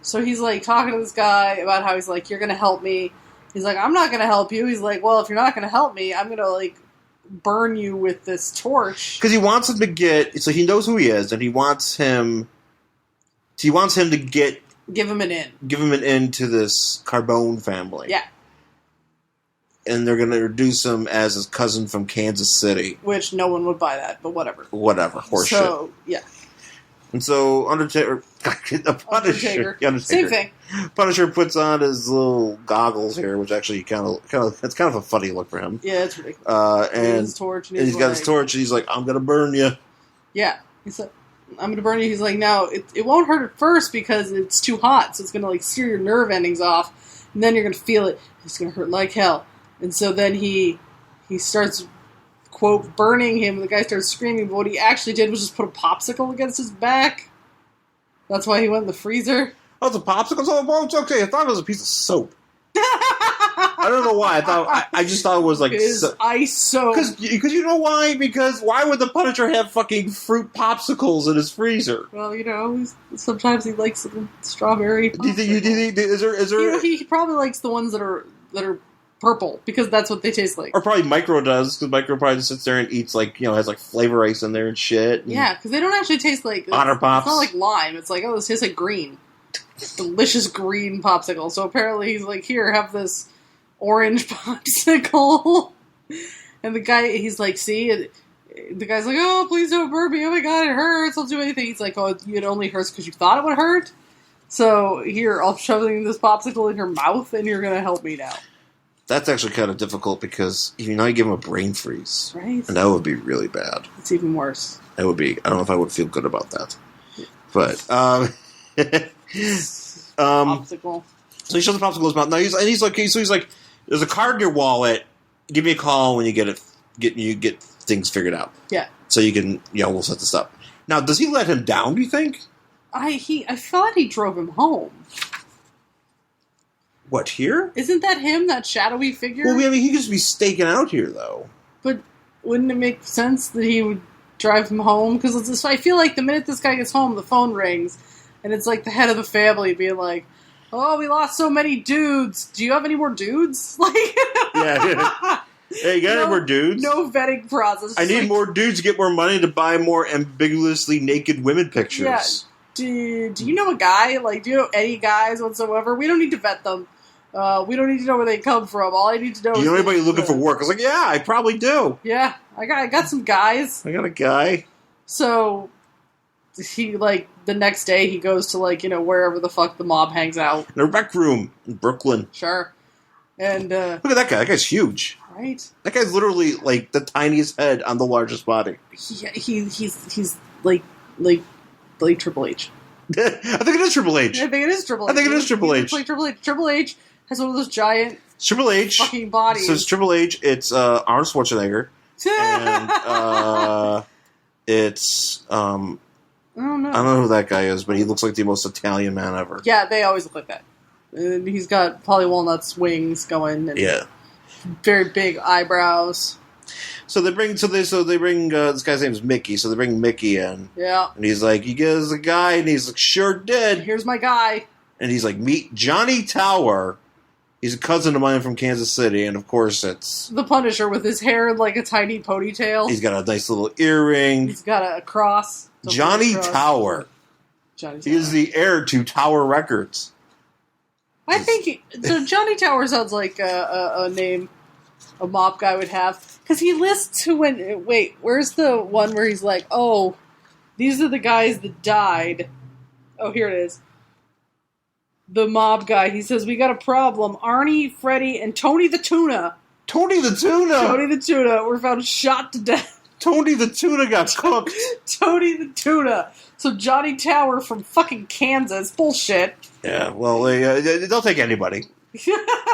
[SPEAKER 3] So he's, like, talking to this guy about how he's like, you're going to help me. He's like, I'm not going to help you. He's like, well, if you're not going to help me, I'm going to, like, burn you with this torch.
[SPEAKER 2] Because he wants him to get... So he knows who he is, and he wants him... He wants him to get...
[SPEAKER 3] Give him an in.
[SPEAKER 2] Give him an in to this Carbone family.
[SPEAKER 3] Yeah.
[SPEAKER 2] And they're going to introduce him as his cousin from Kansas City.
[SPEAKER 3] Which no one would buy that, but whatever.
[SPEAKER 2] Whatever, horseshit.
[SPEAKER 3] So, yeah.
[SPEAKER 2] And so Undertaker.
[SPEAKER 3] Same thing.
[SPEAKER 2] Punisher puts on his little goggles here, which actually it's kind of a funny look for him.
[SPEAKER 3] Yeah, it's ridiculous.
[SPEAKER 2] And
[SPEAKER 3] his torch, and
[SPEAKER 2] he's got his torch, and he's like, "I'm gonna burn you."
[SPEAKER 3] Yeah, he's like, "I'm gonna burn you." He's like, "No, it won't hurt at first because it's too hot, so it's gonna like sear your nerve endings off, and then you're gonna feel it. It's gonna hurt like hell." And so then he starts, quote, burning him, and the guy starts screaming, but what he actually did was just put a popsicle against his back. That's why he went in the freezer.
[SPEAKER 2] Oh, it's a popsicle? Oh, it's okay. I thought it was a piece of soap. I don't know why. I just thought it was like...
[SPEAKER 3] ice soap.
[SPEAKER 2] Because you know why? Because why would the Punisher have fucking fruit popsicles in his freezer?
[SPEAKER 3] Well, you know, sometimes he likes the strawberry popsicle.
[SPEAKER 2] Do you think is there...
[SPEAKER 3] He probably likes the ones that are purple, because that's what they taste like.
[SPEAKER 2] Or probably Micro does, because Micro probably just sits there and eats, like, you know, has, like, flavor ice in there and shit. And
[SPEAKER 3] yeah, because they don't actually taste like...
[SPEAKER 2] Otter Pops.
[SPEAKER 3] It's not like lime. It's like, oh, this tastes like green. Delicious green popsicle. So apparently he's like, here, have this orange popsicle. And the guy, he's like, see? The guy's like, oh, please don't burn me. Oh my god, it hurts. I'll do anything. He's like, oh, it only hurts because you thought it would hurt? So here, I'll shove this popsicle in your mouth and you're going to help me now.
[SPEAKER 2] That's actually kind of difficult because you give him a brain freeze.
[SPEAKER 3] Right.
[SPEAKER 2] And that would be really bad.
[SPEAKER 3] It's even worse.
[SPEAKER 2] It would be. I don't know if I would feel good about that. But,
[SPEAKER 3] popsicle.
[SPEAKER 2] So he shoves the popsicle in his mouth. Now he's like, there's a card in your wallet. Give me a call when you get things figured out.
[SPEAKER 3] Yeah.
[SPEAKER 2] So you can, we'll set this up. Now, does he let him down, do you think?
[SPEAKER 3] I thought he drove him home.
[SPEAKER 2] What, here?
[SPEAKER 3] Isn't that him, that shadowy figure?
[SPEAKER 2] Well, I mean, he could just be staking out here, though.
[SPEAKER 3] But wouldn't it make sense that he would drive him home? Because I feel like the minute this guy gets home, the phone rings, and it's like the head of the family being like, oh, we lost so many dudes. Do you have any more dudes? Like,
[SPEAKER 2] yeah. Hey, you got any more dudes?
[SPEAKER 3] No vetting process.
[SPEAKER 2] I need more dudes to get more money to buy more ambiguously naked women pictures.
[SPEAKER 3] Yeah. Do you know a guy? Like, do you know any guys whatsoever? We don't need to vet them. We don't need to know where they come from. All I need to know is...
[SPEAKER 2] Do you know anybody looking for work? I was like, yeah, I probably do.
[SPEAKER 3] Yeah, I got some guys.
[SPEAKER 2] I got a guy.
[SPEAKER 3] So, he, like, the next day he goes to, like, wherever the fuck the mob hangs out.
[SPEAKER 2] In a rec room in Brooklyn.
[SPEAKER 3] Sure. And,
[SPEAKER 2] look at that guy. That guy's huge.
[SPEAKER 3] Right?
[SPEAKER 2] That guy's literally, like, the tiniest head on the largest body.
[SPEAKER 3] He's like Triple H.
[SPEAKER 2] I think it is Triple H.
[SPEAKER 3] I think it is Triple H. Like Triple H. Triple H has one of those giant
[SPEAKER 2] Triple H
[SPEAKER 3] fucking bodies.
[SPEAKER 2] So it's Triple H. It's Arnold Schwarzenegger. And it's I don't know who that guy is, but he looks like the most Italian man ever.
[SPEAKER 3] Yeah, they always look like that. And he's got Polly Walnut's wings going. And
[SPEAKER 2] yeah.
[SPEAKER 3] Very big eyebrows.
[SPEAKER 2] So they bring this guy's name is Mickey. So they bring Mickey in.
[SPEAKER 3] Yeah.
[SPEAKER 2] And he's like, "You get us a guy," and he's like, "Sure did."
[SPEAKER 3] Here's my guy.
[SPEAKER 2] And he's like, "Meet Johnny Tower." He's a cousin of mine from Kansas City, and of course it's
[SPEAKER 3] the Punisher with his hair in like a tiny ponytail.
[SPEAKER 2] He's got a nice little earring.
[SPEAKER 3] He's got a cross.
[SPEAKER 2] Johnny Tower.
[SPEAKER 3] Johnny Tower.
[SPEAKER 2] He is the heir to Tower Records.
[SPEAKER 3] I think so. Johnny Tower sounds like a name a mob guy would have, because he lists who went. Wait, where's the one where he's like, "Oh, these are the guys that died." Oh, here it is. The mob guy. He says, "We got a problem. Arnie, Freddy, and Tony the Tuna.
[SPEAKER 2] Tony the Tuna.
[SPEAKER 3] Tony the Tuna were found shot to death."
[SPEAKER 2] Tony the Tuna got cooked.
[SPEAKER 3] Tony the Tuna. So Johnny Tower from fucking Kansas. Bullshit.
[SPEAKER 2] Yeah, well, they'll take anybody.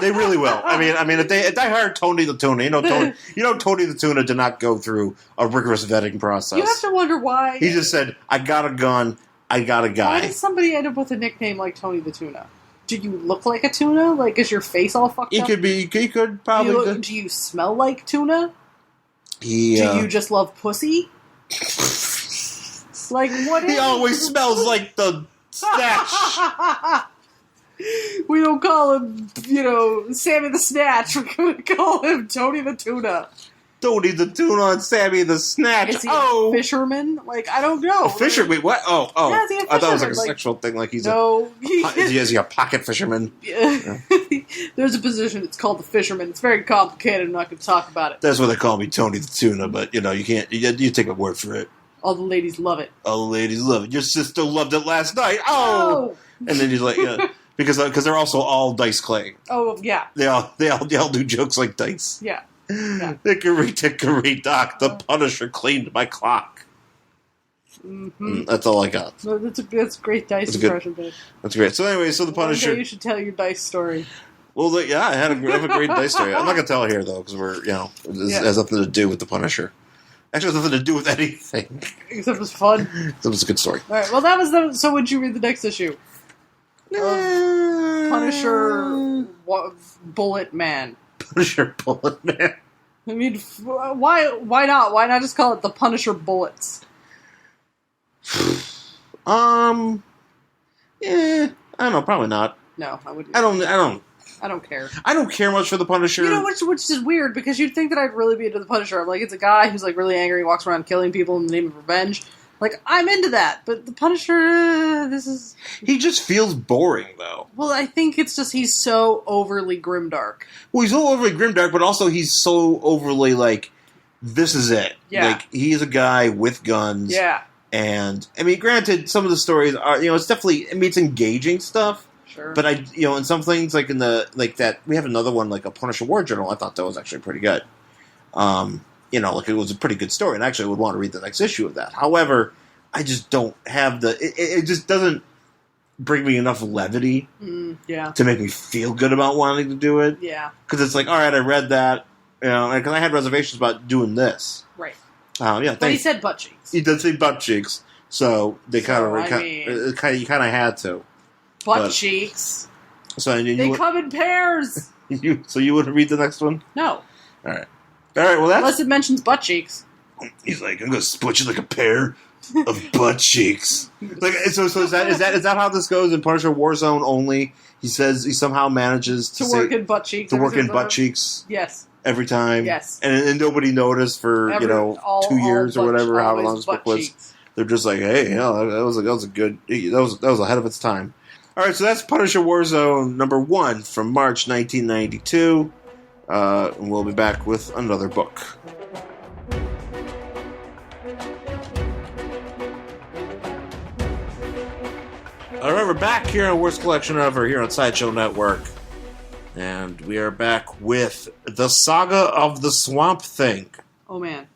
[SPEAKER 2] They really will. I mean, if they hired Tony the Tuna, Tony the Tuna did not go through a rigorous vetting process.
[SPEAKER 3] You have to wonder why.
[SPEAKER 2] He just said, "I got a gun. I got a guy."
[SPEAKER 3] Why did somebody end up with a nickname like Tony the Tuna? Do you look like a tuna? Like, is your face all fucked up?
[SPEAKER 2] He could probably.
[SPEAKER 3] Do you smell like tuna? Do you just love pussy? Like, what is...
[SPEAKER 2] He always smells like the Snatch.
[SPEAKER 3] We don't call him, Sammy the Snatch. We're going to call him Tony the Tuna.
[SPEAKER 2] Tony the Tuna and Sammy the Snatch.
[SPEAKER 3] Is he a fisherman? Like, I don't know.
[SPEAKER 2] A fisherman? Wait, what? Oh.
[SPEAKER 3] Yeah, is he a fisherman?
[SPEAKER 2] I thought it was like a sexual thing. Like he's is he a pocket fisherman?
[SPEAKER 3] Yeah. There's a position. It's called the fisherman. It's very complicated. I'm not going to talk about it.
[SPEAKER 2] That's what they call me, Tony the Tuna. But you can't. You take my word for it.
[SPEAKER 3] All the ladies love it.
[SPEAKER 2] All the ladies love it. Your sister loved it last night. Oh. And then he's like, yeah, because they're also all Dice Clay.
[SPEAKER 3] Oh yeah.
[SPEAKER 2] They all do jokes like Dice.
[SPEAKER 3] Yeah. Yeah.
[SPEAKER 2] Hickory dickory dock, the Punisher cleaned my clock.
[SPEAKER 3] Mm-hmm.
[SPEAKER 2] That's all I got.
[SPEAKER 3] No, that's a great Dice impression, babe.
[SPEAKER 2] That's great. So anyway, the Punisher...
[SPEAKER 3] One day you should tell your Dice story.
[SPEAKER 2] Well, yeah, I have a great Dice story. I'm not going to tell it here, though, because it has nothing to do with the Punisher. Actually, it has nothing to do with anything.
[SPEAKER 3] Except it was fun.
[SPEAKER 2] It was a good story.
[SPEAKER 3] All right, well, that was so would you read the next issue? Punisher Bullet Man.
[SPEAKER 2] Punisher Bullet Man.
[SPEAKER 3] I mean, why not? Why not just call it the Punisher Bullets?
[SPEAKER 2] Yeah, I don't know. Probably not.
[SPEAKER 3] No, I wouldn't.
[SPEAKER 2] I don't
[SPEAKER 3] care.
[SPEAKER 2] I don't care much for the Punisher.
[SPEAKER 3] Which is weird because you'd think that I'd really be into the Punisher. I'm like, it's a guy who's like really angry, walks around killing people in the name of revenge. Like, I'm into that, but the Punisher,
[SPEAKER 2] he just feels boring, though.
[SPEAKER 3] Well, I think it's just he's so overly grimdark.
[SPEAKER 2] Well, he's so overly grimdark, but also he's so overly, like, this is it.
[SPEAKER 3] Yeah.
[SPEAKER 2] Like, he's a guy with guns.
[SPEAKER 3] Yeah.
[SPEAKER 2] And, I mean, granted, some of the stories are, it's definitely, it's engaging stuff.
[SPEAKER 3] Sure.
[SPEAKER 2] But in some things, like that, we have another one, like a Punisher War Journal, I thought that was actually pretty good. Like it was a pretty good story, and actually I would want to read the next issue of that. However, I just don't have it just doesn't bring me enough levity to make me feel good about wanting to do it.
[SPEAKER 3] Yeah.
[SPEAKER 2] Because it's like, all right, I read that, because I had reservations about doing this.
[SPEAKER 3] Right.
[SPEAKER 2] But
[SPEAKER 3] he said butt cheeks.
[SPEAKER 2] He did say butt cheeks, so they you kind of had to.
[SPEAKER 3] Butt cheeks.
[SPEAKER 2] So
[SPEAKER 3] they come in pairs.
[SPEAKER 2] So you wouldn't read the next one?
[SPEAKER 3] No.
[SPEAKER 2] All right. Well, that's...
[SPEAKER 3] Unless it mentions butt cheeks.
[SPEAKER 2] He's like, I'm going to split you like a pair of butt cheeks. Like, so is that how this goes in Punisher Warzone only? He says he somehow manages to
[SPEAKER 3] work in butt cheeks.
[SPEAKER 2] Cheeks.
[SPEAKER 3] Yes.
[SPEAKER 2] Every time.
[SPEAKER 3] Yes.
[SPEAKER 2] And nobody noticed for 2 years or whatever, however long this book was. Cheeks. They're just like, hey, that was a good. That was ahead of its time. All right, so that's Punisher Warzone #1 from March 1992. And we'll be back with another book. All right, we're back here on Worst Collection Ever here on Sideshow Network. And we are back with The Saga of the Swamp Thing.
[SPEAKER 3] Oh, man.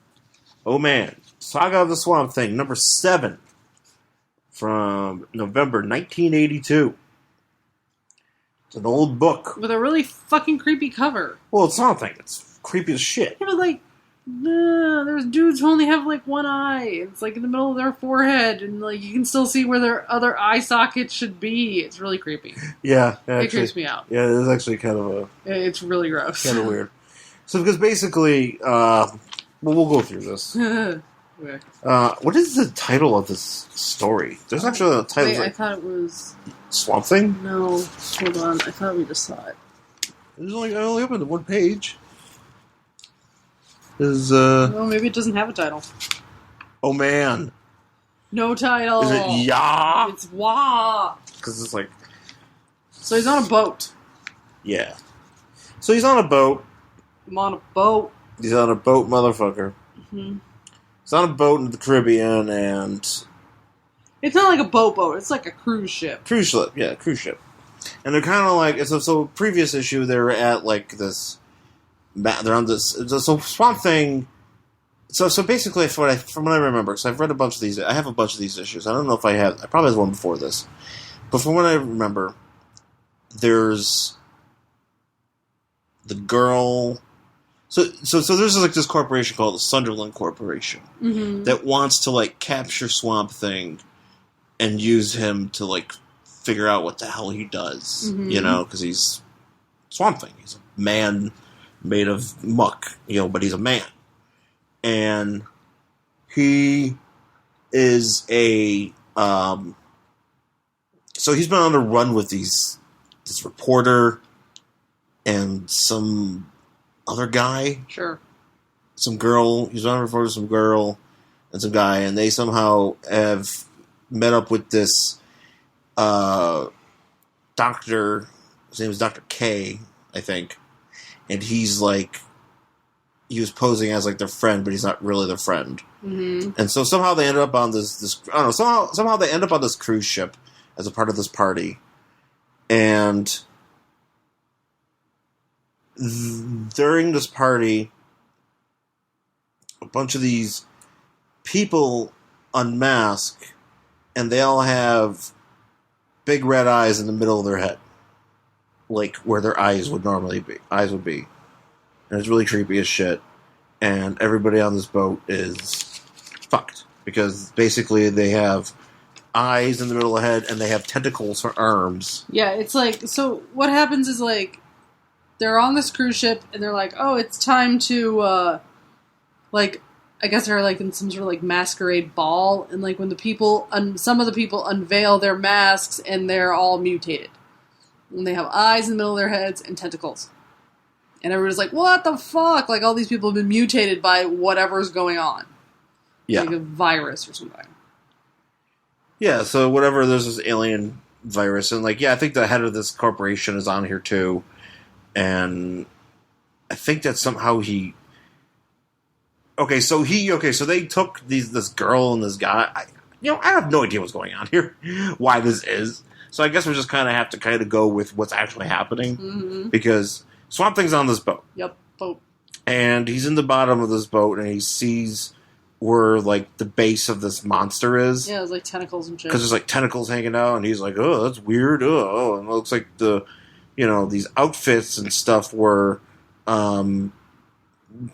[SPEAKER 2] Saga of the Swamp Thing, #7 from November 1982. It's an old book.
[SPEAKER 3] With a really fucking creepy cover.
[SPEAKER 2] Well, it's something. It's creepy as shit.
[SPEAKER 3] Yeah, but there's dudes who only have one eye. It's in the middle of their forehead, and you can still see where their other eye sockets should be. It's really creepy.
[SPEAKER 2] Yeah,
[SPEAKER 3] it creeps me out.
[SPEAKER 2] Yeah, it's actually kind of
[SPEAKER 3] it's really gross.
[SPEAKER 2] Kind of weird. So, because basically, we'll go through this. What is the title of this story? There's actually a title.
[SPEAKER 3] Wait, I thought it was
[SPEAKER 2] Swamp Thing.
[SPEAKER 3] No, hold on. I thought we just saw it.
[SPEAKER 2] I only opened the one page.
[SPEAKER 3] Well, maybe it doesn't have a title.
[SPEAKER 2] Oh man.
[SPEAKER 3] No title.
[SPEAKER 2] Is it Ya?
[SPEAKER 3] It's Wah.
[SPEAKER 2] Because it's
[SPEAKER 3] So he's on a boat.
[SPEAKER 2] Yeah. So he's on a boat.
[SPEAKER 3] I'm on a boat.
[SPEAKER 2] He's on a boat, motherfucker. Mm-hmm. He's on a boat in the Caribbean, and
[SPEAKER 3] it's not like a boat. It's like a cruise ship.
[SPEAKER 2] Cruise ship. And they're kind of like so. Previous issue, they were at this. They're on this. So Swamp Thing. So basically, from what I remember, because I've read a bunch of these. I have a bunch of these issues. I don't know if I have. I probably had one before this, but from what I remember, there's the girl. So there's this corporation called the Sunderland Corporation that wants to capture Swamp Thing and use him to figure out what the hell he does, because he's Swamp Thing. He's a man made of muck, but he's a man. and he is a so he's been on a run with this reporter and some other guy.
[SPEAKER 3] Sure.
[SPEAKER 2] Some girl. He's on a reporter, some girl, and some guy, and they somehow have met up with this doctor. His name is Dr. K, I think. And he's like, he was posing as like their friend, but he's not really their friend. Mm-hmm. And so somehow they ended up on this I don't know, somehow they end up on this cruise ship as a part of this party. And during this party, a bunch of these people unmask, and they all have big red eyes in the middle of their head. Like where their eyes would normally be. And it's really creepy as shit. And everybody on this boat is fucked. Because basically they have eyes in the middle of the head and they have tentacles for arms.
[SPEAKER 3] Yeah, it's like, so what happens is like, they're on this cruise ship and they're like, oh, it's time to, like, I guess they're like in some sort of like masquerade ball. And like when the people, some of the people unveil their masks and they're all mutated. And they have eyes in the middle of their heads and tentacles. And everybody's like, what the fuck? Like, all these people have been mutated by whatever's going on.
[SPEAKER 2] Yeah.
[SPEAKER 3] Like a virus or something.
[SPEAKER 2] Yeah, so whatever, there's this alien virus. And, like, yeah, I think the head of this corporation is on here, too. And I think that somehow he... Okay, so they took this girl and this guy. I have no idea what's going on here. Why this is. So I guess we just kind of have to kind of go with what's actually happening. Mm-hmm. Because Swamp Thing's on this boat.
[SPEAKER 3] Yep, boat.
[SPEAKER 2] And he's in the bottom of this boat, and he sees where, like, the base of this monster is.
[SPEAKER 3] Yeah, there's, like, tentacles and shit.
[SPEAKER 2] Because there's, like, tentacles hanging out, and he's like, oh, that's weird. Oh, and it looks like these outfits and stuff were,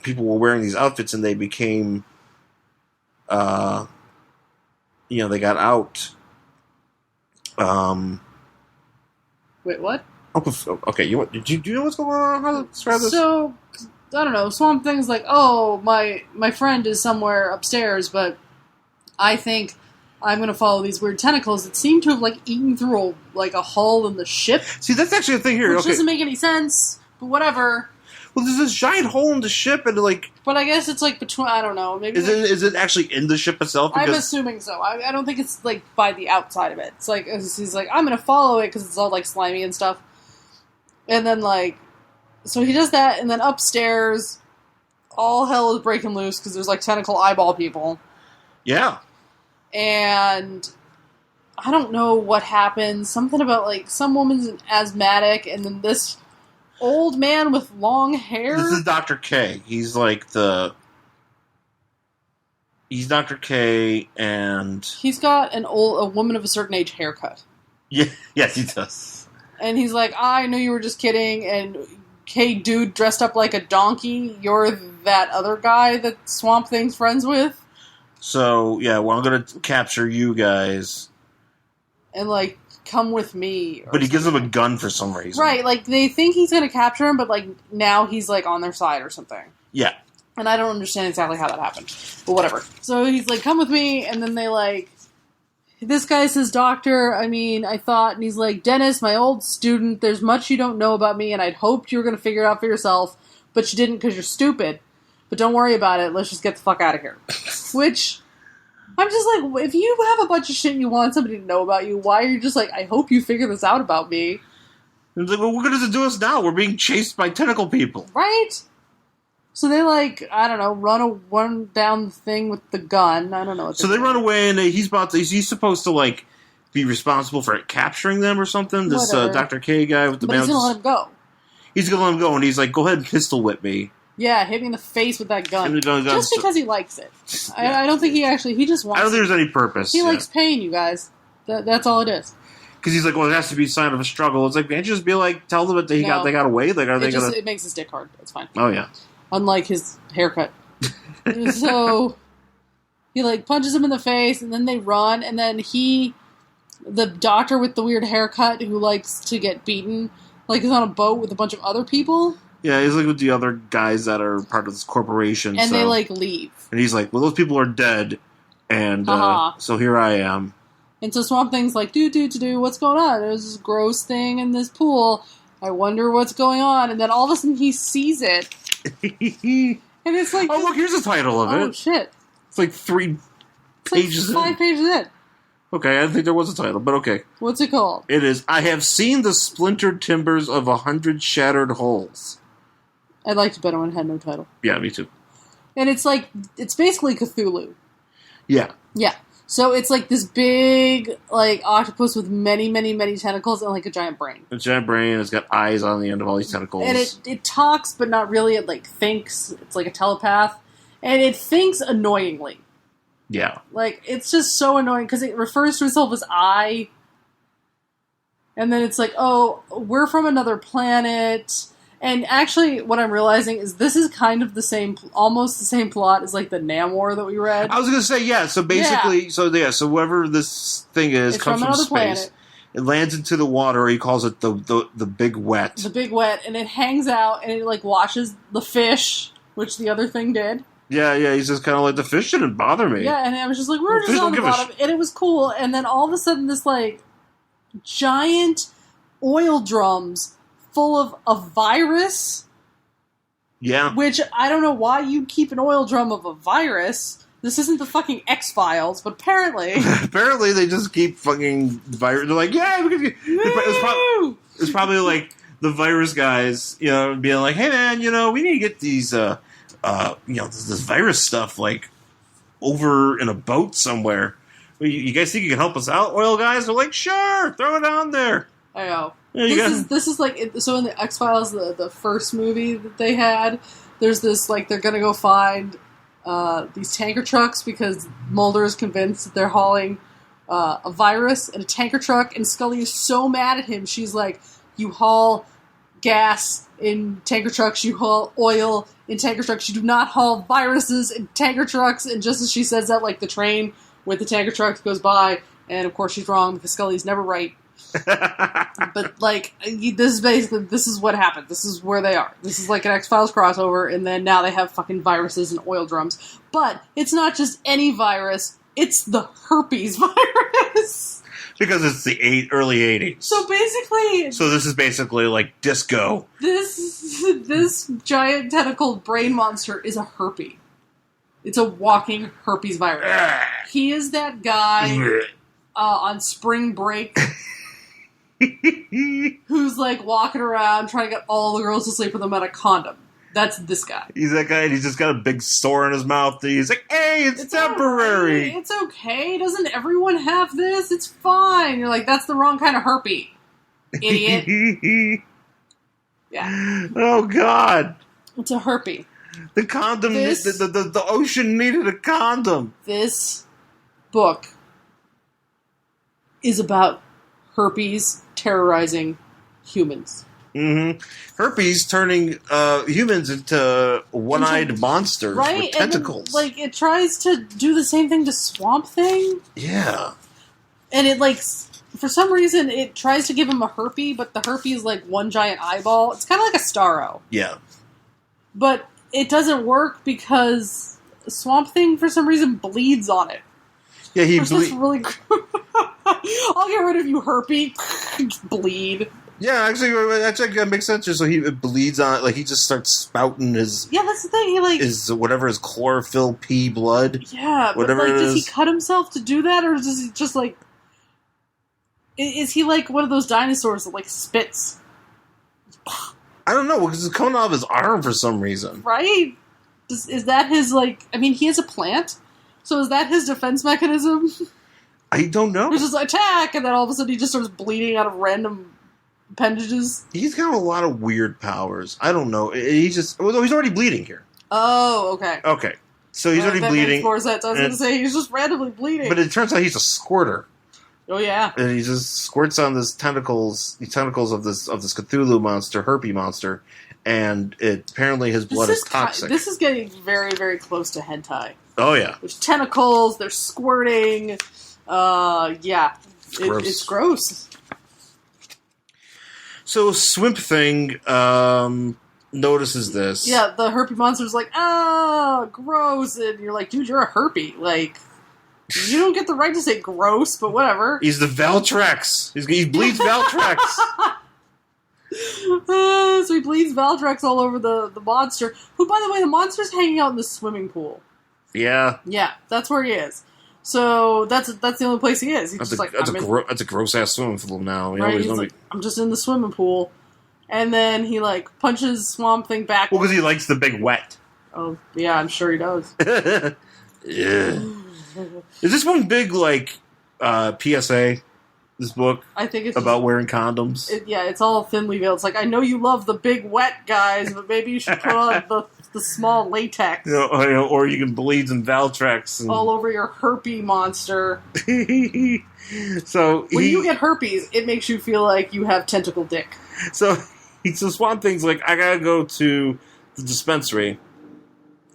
[SPEAKER 2] people were wearing these outfits, and they became, they got out.
[SPEAKER 3] Wait, what?
[SPEAKER 2] Okay, do you know what's going on? How to describe this?
[SPEAKER 3] So, I don't know. Swamp Thing's like, oh, my friend is somewhere upstairs, but I think I'm going to follow these weird tentacles that seem to have like eaten through a hull in the ship.
[SPEAKER 2] See, that's actually a thing here.
[SPEAKER 3] Which doesn't make any sense, but whatever.
[SPEAKER 2] Well, there's this giant hole in the ship, and like...
[SPEAKER 3] But I guess it's like between... I don't know. Maybe
[SPEAKER 2] is it actually in the ship itself?
[SPEAKER 3] Because I'm assuming so. I don't think it's like by the outside of it. It's like he's like, I'm going to follow it because it's all like slimy and stuff. And then like... So he does that, and then upstairs, all hell is breaking loose because there's like tentacle eyeball people.
[SPEAKER 2] Yeah.
[SPEAKER 3] And I don't know what happens. Something about like some woman's an asthmatic, and then this... old man with long hair?
[SPEAKER 2] This is Dr. K. He's like He's Dr. K, and...
[SPEAKER 3] He's got a woman of a certain age haircut.
[SPEAKER 2] Yeah, yes, he does.
[SPEAKER 3] And he's like, I knew you were just kidding, and hey, dude dressed up like a donkey, you're that other guy that Swamp Thing's friends with?
[SPEAKER 2] So, yeah, well, I'm gonna capture you guys.
[SPEAKER 3] And, like, come with me.
[SPEAKER 2] But he gives them a gun for some reason.
[SPEAKER 3] Right, like, they think he's going to capture him, but, like, now he's, like, on their side or something.
[SPEAKER 2] Yeah.
[SPEAKER 3] And I don't understand exactly how that happened. But whatever. So he's like, come with me, and then they, like... This guy says, doctor, I thought... And he's like, Dennis, my old student, there's much you don't know about me, and I'd hoped you were going to figure it out for yourself, but you didn't because you're stupid. But don't worry about it, let's just get the fuck out of here. Which... I'm just like, if you have a bunch of shit you want somebody to know about you, why are you just like, I hope you figure this out about me?
[SPEAKER 2] It's like, well, what does it do us now? We're being chased by tentacle people.
[SPEAKER 3] Right? So they like, I don't know, run down the thing with the gun. I don't know what
[SPEAKER 2] So they run away, and he's supposed to like be responsible for capturing them or something? This Dr. K guy with the
[SPEAKER 3] But he's gonna let him go.
[SPEAKER 2] He's gonna let him go, and he's like, go ahead and pistol whip me.
[SPEAKER 3] Yeah, hit me in the face with that gun. Just because he likes it.
[SPEAKER 2] Yeah.
[SPEAKER 3] I don't think he just wants it.
[SPEAKER 2] I don't think there's any purpose.
[SPEAKER 3] He likes pain, you guys. That's all it is.
[SPEAKER 2] Because he's like, well, it has to be a sign of a struggle. It's like, can't you just be like, tell them that they got away? Like,
[SPEAKER 3] it makes his dick hard. It's fine.
[SPEAKER 2] Oh, yeah.
[SPEAKER 3] Unlike his haircut. So, he, like, punches him in the face, and then they run, and then the doctor with the weird haircut who likes to get beaten, like, is on a boat with a bunch of other people.
[SPEAKER 2] Yeah, he's like with the other guys that are part of this corporation.
[SPEAKER 3] And they, like, leave.
[SPEAKER 2] And he's like, well, those people are dead, and so here I am.
[SPEAKER 3] And so Swamp Thing's like, what's going on? There's this gross thing in this pool. I wonder what's going on. And then all of a sudden he sees it. And it's like...
[SPEAKER 2] Oh, look, here's the title of it.
[SPEAKER 3] Oh, shit.
[SPEAKER 2] It's like 3 pages in.
[SPEAKER 3] 5 pages in.
[SPEAKER 2] Okay, I didn't think there was a title, but okay.
[SPEAKER 3] What's it called?
[SPEAKER 2] It is, I have seen the splintered timbers of 100 shattered hulls.
[SPEAKER 3] I'd like to bet it had no title.
[SPEAKER 2] Yeah, me too.
[SPEAKER 3] And it's like, it's basically Cthulhu.
[SPEAKER 2] Yeah.
[SPEAKER 3] Yeah. So it's like this big, like, octopus with many, many, many tentacles and like a giant brain.
[SPEAKER 2] A giant brain, it's got eyes on the end of all these tentacles.
[SPEAKER 3] And it talks, but not really. It, like, thinks. It's like a telepath. And it thinks annoyingly.
[SPEAKER 2] Yeah.
[SPEAKER 3] Like, it's just so annoying because it refers to itself as I. And then it's like, oh, we're from another planet. And actually, what I'm realizing is this is kind of the same, almost the same plot as, like, the Namor that we read.
[SPEAKER 2] I was going to say, yeah, so basically, so whoever this thing is
[SPEAKER 3] it's
[SPEAKER 2] comes from space.
[SPEAKER 3] Planet.
[SPEAKER 2] It lands into the water, he calls it the Big Wet.
[SPEAKER 3] The Big Wet, and it hangs out, and it, like, washes the fish, which the other thing did.
[SPEAKER 2] Yeah, he's just kind of like, the fish didn't bother me.
[SPEAKER 3] Yeah, and I was just like, we're just on the bottom, and it was cool, and then all of a sudden this, like, giant oil drums full of a virus.
[SPEAKER 2] Yeah.
[SPEAKER 3] Which, I don't know why you'd keep an oil drum of a virus. This isn't the fucking X-Files, but apparently...
[SPEAKER 2] apparently they just keep fucking virus. They're like, yeah, it's probably like the virus guys, you know, being like, hey man, you know, we need to get these, this virus stuff, like, over in a boat somewhere. You guys think you can help us out, oil guys? They're like, sure, throw it on there.
[SPEAKER 3] I know.
[SPEAKER 2] Yeah,
[SPEAKER 3] this is like, so in the X-Files, the first movie that they had, there's this, like, they're gonna go find these tanker trucks because Mulder is convinced that they're hauling a virus in a tanker truck, and Scully is so mad at him, she's like, you haul gas in tanker trucks, you haul oil in tanker trucks, you do not haul viruses in tanker trucks, and just as she says that, like, the train with the tanker trucks goes by, and of course she's wrong because Scully's never right. But, like, this is what happened. This is where they are. This is like an X-Files crossover, and then now they have fucking viruses and oil drums. But it's not just any virus, it's the herpes virus.
[SPEAKER 2] Because it's the early 80s.
[SPEAKER 3] So basically...
[SPEAKER 2] So this is basically like disco.
[SPEAKER 3] This giant tentacled brain monster is a herpes. It's a walking herpes virus. He is that guy on spring break... who's, like, walking around trying to get all the girls to sleep with him at a condom. That's this guy.
[SPEAKER 2] He's that guy, and he's just got a big sore in his mouth. He's like, hey, it's temporary.
[SPEAKER 3] Right. It's okay. Doesn't everyone have this? It's fine. You're like, that's the wrong kind of herpes, idiot. Yeah.
[SPEAKER 2] Oh, God.
[SPEAKER 3] It's a herpes.
[SPEAKER 2] The condom, the ocean needed a condom.
[SPEAKER 3] This book is about herpes terrorizing humans.
[SPEAKER 2] Mm-hmm. Herpes turning humans into one-eyed monsters with tentacles.
[SPEAKER 3] And then, like, it tries to do the same thing to Swamp Thing.
[SPEAKER 2] Yeah.
[SPEAKER 3] And it, like, for some reason, it tries to give him a herpes, but the herpes is, like, one giant eyeball. It's kind of like a Starro.
[SPEAKER 2] Yeah.
[SPEAKER 3] But it doesn't work because Swamp Thing, for some reason, bleeds on it.
[SPEAKER 2] Yeah, he bleeds.
[SPEAKER 3] Really... I'll get rid of you, herpes. Bleed.
[SPEAKER 2] Yeah, actually, that makes sense. So he bleeds on it, like he just starts spouting his.
[SPEAKER 3] Yeah, that's the thing. He like
[SPEAKER 2] his chlorophyll pea blood.
[SPEAKER 3] Yeah,
[SPEAKER 2] whatever.
[SPEAKER 3] But, like, does he cut himself to do that, or does he just like? Is he like one of those dinosaurs that like spits?
[SPEAKER 2] I don't know because it's coming off his arm for some reason.
[SPEAKER 3] Right? Is that his like? I mean, he has a plant, so is that his defense mechanism?
[SPEAKER 2] I don't know.
[SPEAKER 3] It's just attack, and then all of a sudden he just starts bleeding out of random appendages.
[SPEAKER 2] He's got a lot of weird powers. I don't know. He's already bleeding here.
[SPEAKER 3] Oh, okay.
[SPEAKER 2] Okay. So he's already bleeding.
[SPEAKER 3] Makes more sense. I was going to say he's just randomly bleeding.
[SPEAKER 2] But it turns out he's a squirter.
[SPEAKER 3] Oh yeah.
[SPEAKER 2] And he just squirts on the tentacles of this Cthulhu monster, herpes monster, and apparently his blood is toxic.
[SPEAKER 3] This is getting very, very close to hentai.
[SPEAKER 2] Oh yeah.
[SPEAKER 3] There's tentacles. There's squirting. Yeah. It's gross.
[SPEAKER 2] So Swamp Thing, notices this.
[SPEAKER 3] Yeah, the herpy monster's like, ah, gross. And you're like, dude, you're a herpy. Like, you don't get the right to say gross, but whatever.
[SPEAKER 2] He's the Valtrex. He bleeds Valtrex.
[SPEAKER 3] So he bleeds Valtrex all over the monster, who, by the way, the monster's hanging out in the swimming pool.
[SPEAKER 2] Yeah.
[SPEAKER 3] Yeah, that's where he is. So that's the only place he is. He's
[SPEAKER 2] That's
[SPEAKER 3] just like,
[SPEAKER 2] a gross-ass swimming pool now.
[SPEAKER 3] Right, he's like, I'm just in the swimming pool. And then he, like, punches Swamp Thing back.
[SPEAKER 2] Well, because he likes the big wet.
[SPEAKER 3] Oh, yeah, I'm sure he does.
[SPEAKER 2] Yeah. Is this one big, like, PSA, this book?
[SPEAKER 3] I think it's
[SPEAKER 2] about wearing condoms.
[SPEAKER 3] It's all thinly veiled. It's like, I know you love the big wet guys, but maybe you should put on the small latex.
[SPEAKER 2] Or you can bleed some Valtrex.
[SPEAKER 3] All over your herpy monster.
[SPEAKER 2] So
[SPEAKER 3] when you get herpes, it makes you feel like you have tentacle dick.
[SPEAKER 2] So Swamp Thing's like, I gotta go to the dispensary.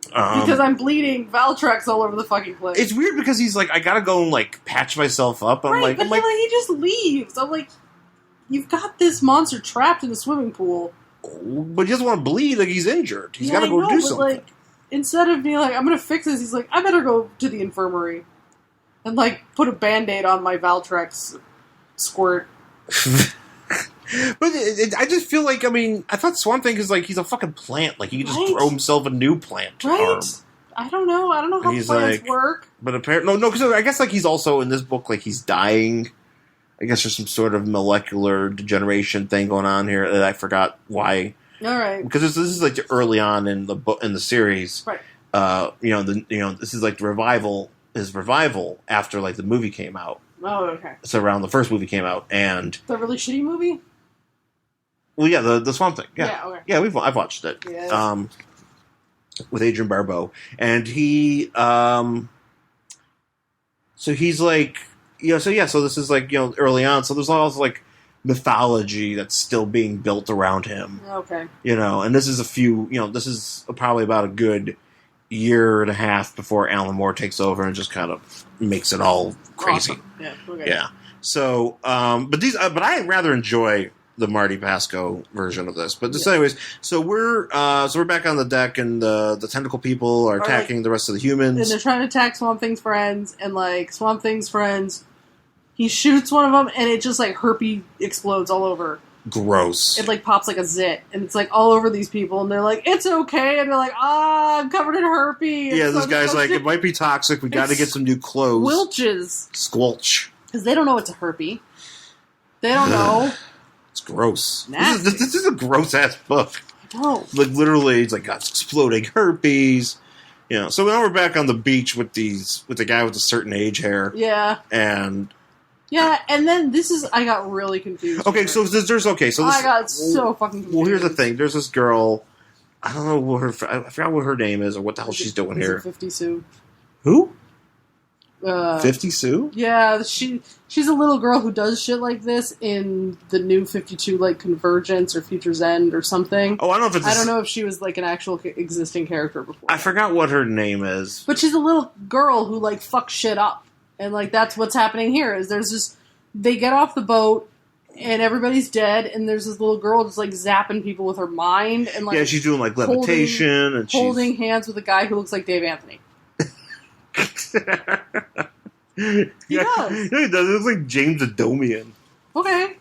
[SPEAKER 3] Because I'm bleeding Valtrex all over the fucking place.
[SPEAKER 2] It's weird because he's like, I gotta go and like patch myself up.
[SPEAKER 3] But he just leaves. I'm like, you've got this monster trapped in the swimming pool.
[SPEAKER 2] But he doesn't want to bleed, like he's injured. He's gotta go do something.
[SPEAKER 3] Like, instead of being like, I'm gonna fix this, he's like, I better go to the infirmary. And like, put a Band-Aid on my Valtrex squirt.
[SPEAKER 2] But I just feel like, I mean, I thought Swamp Thing is like, he's a fucking plant. Like, he can just throw himself a new plant arm.
[SPEAKER 3] I don't know how plants work.
[SPEAKER 2] But apparently, no, because I guess, like, he's also, in this book, like, he's dying. I guess there's some sort of molecular degeneration thing going on here that I forgot why.
[SPEAKER 3] All right.
[SPEAKER 2] Because this is, like, early on in the book, in the series.
[SPEAKER 3] Right.
[SPEAKER 2] This is, like, his revival after, like, the movie came out.
[SPEAKER 3] Oh, okay.
[SPEAKER 2] So around the first movie came out, and...
[SPEAKER 3] The really shitty movie?
[SPEAKER 2] Well, yeah, the Swamp Thing. Yeah,
[SPEAKER 3] okay.
[SPEAKER 2] Yeah, I've watched it.
[SPEAKER 3] Yeah.
[SPEAKER 2] With Adrian Barbeau, and he, so he's like, so this is like, early on. So there's also like mythology that's still being built around him.
[SPEAKER 3] Okay.
[SPEAKER 2] And this is this is probably about a good year and a half before Alan Moore takes over and just kind of makes it all crazy.
[SPEAKER 3] Awesome. Yeah. Okay.
[SPEAKER 2] Yeah. So, but I rather enjoy the Marty Pasco version of this. But just anyways, so we're back on the deck, and the tentacle people are attacking the rest of the humans.
[SPEAKER 3] And they're trying to attack Swamp Thing's friends, and like Swamp Thing's friends, he shoots one of them, and it just like herpes explodes all over.
[SPEAKER 2] Gross.
[SPEAKER 3] It like pops like a zit, and it's like all over these people, and they're like, "It's okay," and they're like, I'm covered in herpes.
[SPEAKER 2] Yeah, this guy's like, it might be toxic. We got to get some new clothes. Squelch.
[SPEAKER 3] Because they don't know it's a herpes. They don't know.
[SPEAKER 2] It's gross.
[SPEAKER 3] Nasty.
[SPEAKER 2] This is a gross-ass book.
[SPEAKER 3] I know.
[SPEAKER 2] Like, literally, it's like, got exploding herpes. So now we're back on the beach with the guy with a certain age hair.
[SPEAKER 3] Yeah.
[SPEAKER 2] And
[SPEAKER 3] then I got really confused.
[SPEAKER 2] Okay, so I
[SPEAKER 3] got so fucking confused.
[SPEAKER 2] Well, here's the thing. There's this girl, I don't know I forgot what her name is or what the hell she's doing here.
[SPEAKER 3] 50 Sue.
[SPEAKER 2] Who? 50 Sue?
[SPEAKER 3] Yeah, she's a little girl who does shit like this in the new 52, like Convergence or Future's End or something.
[SPEAKER 2] Oh, I don't know
[SPEAKER 3] if she was like an actual existing character before.
[SPEAKER 2] I forgot what her name is.
[SPEAKER 3] But she's a little girl who like fucks shit up, and like that's what's happening here. Is they get off the boat and everybody's dead, and there's this little girl just like zapping people with her mind, and like
[SPEAKER 2] she's doing like levitation and
[SPEAKER 3] holding hands with a guy who looks like Dave Anthony.
[SPEAKER 2] He does. Yeah, he does. It looks like James Adomian.
[SPEAKER 3] Okay.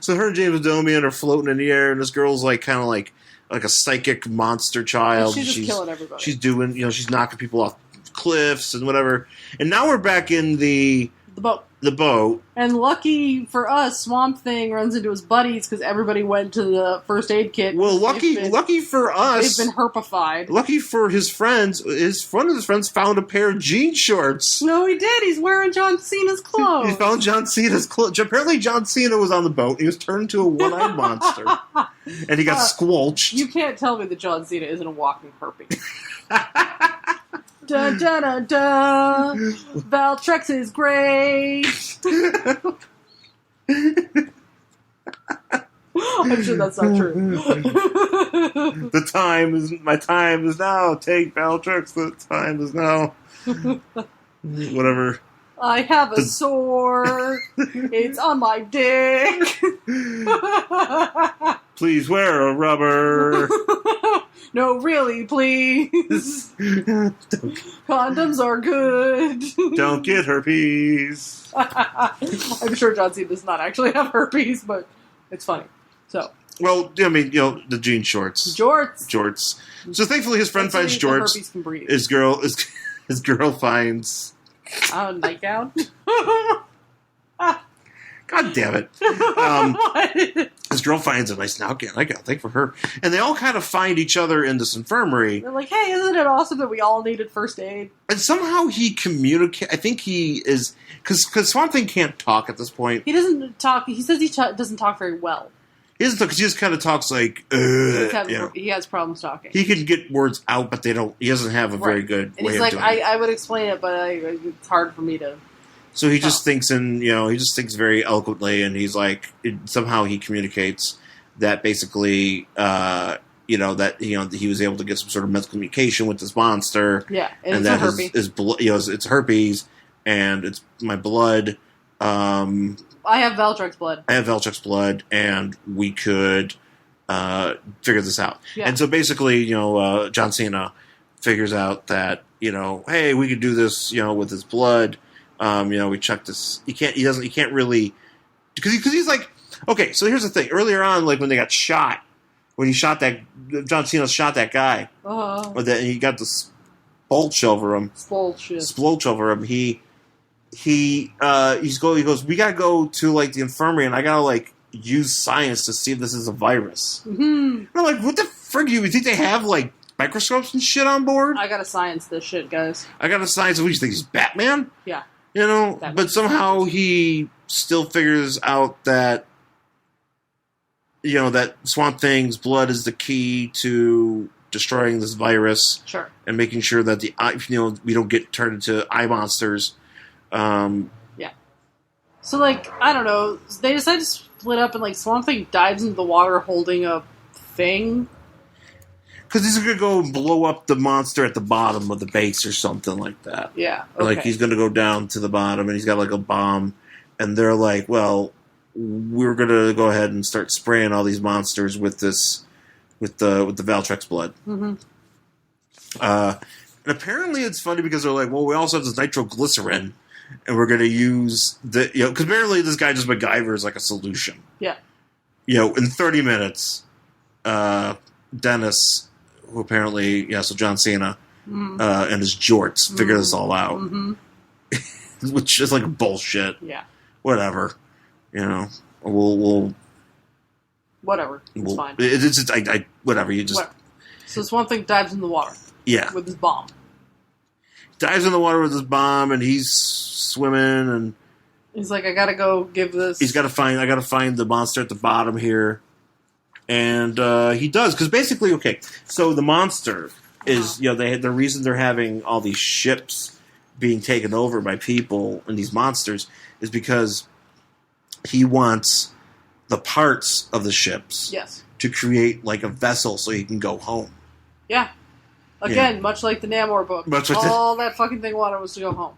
[SPEAKER 2] So her and James Adomian are floating in the air, and this girl's like kind of like a psychic monster child.
[SPEAKER 3] She's just killing everybody.
[SPEAKER 2] She's doing, she's knocking people off cliffs and whatever. And now we're back in the
[SPEAKER 3] boat.
[SPEAKER 2] The boat.
[SPEAKER 3] And lucky for us, Swamp Thing runs into his buddies because everybody went to the first aid kit.
[SPEAKER 2] Well, lucky for us,
[SPEAKER 3] they've been herpified.
[SPEAKER 2] Lucky for his friends, one of his friends found a pair of jean shorts.
[SPEAKER 3] No, he did. He's wearing John Cena's clothes.
[SPEAKER 2] He found John Cena's clothes. Apparently, John Cena was on the boat. He was turned into a one-eyed monster, and he got squelched.
[SPEAKER 3] You can't tell me that John Cena isn't a walking herpes. Da da da da. Valtrex is great. I'm sure that's not true.
[SPEAKER 2] My time is now. Take Valtrex. The time is now. Whatever.
[SPEAKER 3] I have a sore. It's on my dick.
[SPEAKER 2] Please wear a rubber.
[SPEAKER 3] No, really, please. Condoms are good.
[SPEAKER 2] Don't get herpes.
[SPEAKER 3] I'm sure John Cena does not actually have herpes, but it's funny. So.
[SPEAKER 2] Well, I mean, the jean shorts. Jorts. So thankfully, his friend finds jorts. His girl finds
[SPEAKER 3] a nightgown.
[SPEAKER 2] God damn it! His girl finds a nice nightgown. Thank for her. And they all kind of find each other in this infirmary.
[SPEAKER 3] They're like, "Hey, isn't it awesome that we all needed first aid?"
[SPEAKER 2] And somehow he communicates. I think he is because Swamp Thing can't talk at this point.
[SPEAKER 3] He doesn't talk. He says he doesn't talk very well.
[SPEAKER 2] He doesn't talk because he just kind of talks like.
[SPEAKER 3] He has problems talking.
[SPEAKER 2] He can get words out, but they don't. He doesn't have a very good
[SPEAKER 3] and
[SPEAKER 2] way
[SPEAKER 3] he's
[SPEAKER 2] of
[SPEAKER 3] like,
[SPEAKER 2] doing it.
[SPEAKER 3] I would explain it, but it's hard for me to.
[SPEAKER 2] So he just thinks he just thinks very eloquently, and he's like, somehow he communicates that basically, that he was able to get some sort of mental communication with this monster.
[SPEAKER 3] Yeah,
[SPEAKER 2] and that it's herpes, and it's my blood.
[SPEAKER 3] I have Valtrex blood. And we could figure this out. Yeah. And so basically, John Cena figures out that hey, we could do this, with his blood. We checked this. He can't really, because he's like, okay, so here's the thing. Earlier on, like when they got shot, when John Cena shot that guy, and he got this splotch over him. He goes, we gotta go to like the infirmary, and I gotta like use science to see if this is a virus. Mm-hmm. I'm like, what the frig? You think they have like microscopes and shit on board? I gotta science this shit, guys.
[SPEAKER 2] What do you think he's Batman?
[SPEAKER 3] Yeah.
[SPEAKER 2] But somehow he still figures out that, that Swamp Thing's blood is the key to destroying this virus.
[SPEAKER 3] Sure. And
[SPEAKER 2] making sure that we don't get turned into eye monsters.
[SPEAKER 3] Yeah. So, like, I don't know. They decide to split up, and, like, Swamp Thing dives into the water holding a thing.
[SPEAKER 2] Because he's going to go blow up the monster at the bottom of the base or something like that.
[SPEAKER 3] Yeah. Okay.
[SPEAKER 2] Like, he's going to go down to the bottom, and he's got, like, a bomb. And they're like, well, we're going to go ahead and start spraying all these monsters with the Valtrex blood. Mm-hmm. And apparently it's funny because they're like, well, we also have this nitroglycerin, and we're going to use because apparently this guy just MacGyver's like a solution.
[SPEAKER 3] Yeah.
[SPEAKER 2] In 30 minutes, Dennis, who apparently, so John Cena, and his jorts figure this all out. Mm-hmm. Which is like bullshit.
[SPEAKER 3] Yeah.
[SPEAKER 2] Whatever. We'll
[SPEAKER 3] whatever. It's fine.
[SPEAKER 2] It's whatever. You just. Whatever.
[SPEAKER 3] So Swamp Thing dives in the water.
[SPEAKER 2] Yeah.
[SPEAKER 3] With his bomb.
[SPEAKER 2] Dives in the water with his bomb, and he's swimming, and
[SPEAKER 3] he's like, I gotta go give this.
[SPEAKER 2] I gotta find the monster at the bottom here. And he does, because basically, okay, so the monster is, the reason they're having all these ships being taken over by people and these monsters is because he wants the parts of the ships to create like a vessel so he can go home.
[SPEAKER 3] Yeah. Again, much like the Namor book. All that fucking thing wanted was to go home.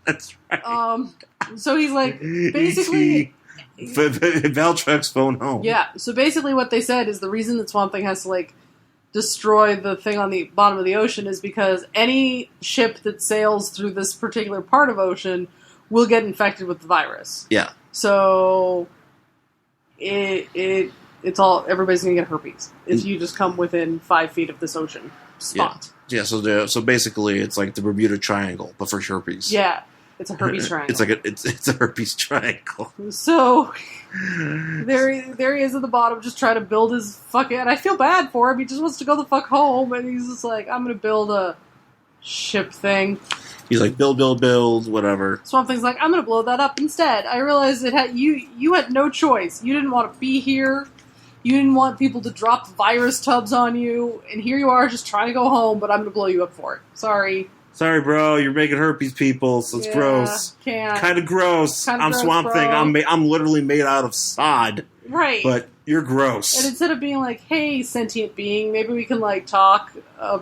[SPEAKER 2] That's right.
[SPEAKER 3] So he's like, basically...
[SPEAKER 2] Valtrex phone home.
[SPEAKER 3] Yeah, so basically what they said is the reason that Swamp Thing has to, like, destroy the thing on the bottom of the ocean is because any ship that sails through this particular part of ocean will get infected with the virus.
[SPEAKER 2] Yeah.
[SPEAKER 3] So it's all, everybody's going to get herpes if you just come within 5 feet of this ocean spot.
[SPEAKER 2] Yeah, so basically it's like the Bermuda Triangle, but for herpes.
[SPEAKER 3] Yeah. It's a herpes triangle.
[SPEAKER 2] It's like it's a herpes triangle.
[SPEAKER 3] So there he is at the bottom, just trying to build his fucking. And I feel bad for him. He just wants to go the fuck home, and he's just like, I'm gonna build a ship thing.
[SPEAKER 2] He's like, build, whatever.
[SPEAKER 3] Swamp Thing's like, I'm gonna blow that up instead. I realized you had no choice. You didn't want to be here. You didn't want people to drop virus tubs on you, and here you are, just trying to go home. But I'm gonna blow you up for it.
[SPEAKER 2] Sorry, bro. You're making herpes, people. So it's gross. Kind of gross. I'm Swamp Thing. I'm literally made out of sod.
[SPEAKER 3] Right.
[SPEAKER 2] But you're gross.
[SPEAKER 3] And instead of being like, "Hey, sentient being, maybe we can like talk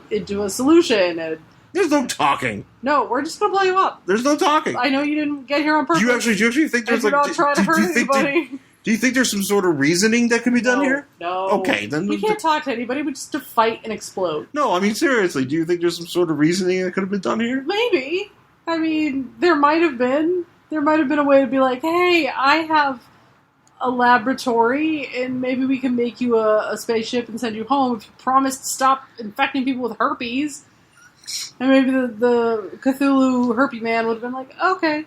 [SPEAKER 3] into a solution." And
[SPEAKER 2] there's no talking.
[SPEAKER 3] No, we're just gonna blow you up.
[SPEAKER 2] There's no talking.
[SPEAKER 3] I know you didn't get here on purpose.
[SPEAKER 2] Do you actually think there's like?
[SPEAKER 3] You're not trying to hurt anybody.
[SPEAKER 2] Do Do you think there's some sort of reasoning that could be done here?
[SPEAKER 3] No.
[SPEAKER 2] Okay, then...
[SPEAKER 3] We can't talk to anybody, we just to fight and explode.
[SPEAKER 2] No, I mean, seriously, do you think there's some sort of reasoning that could have been done here?
[SPEAKER 3] Maybe. I mean, there might have been. There might have been a way to be like, hey, I have a laboratory, and maybe we can make you a spaceship and send you home if you promise to stop infecting people with herpes. And maybe the Cthulhu herpy man would have been like, okay,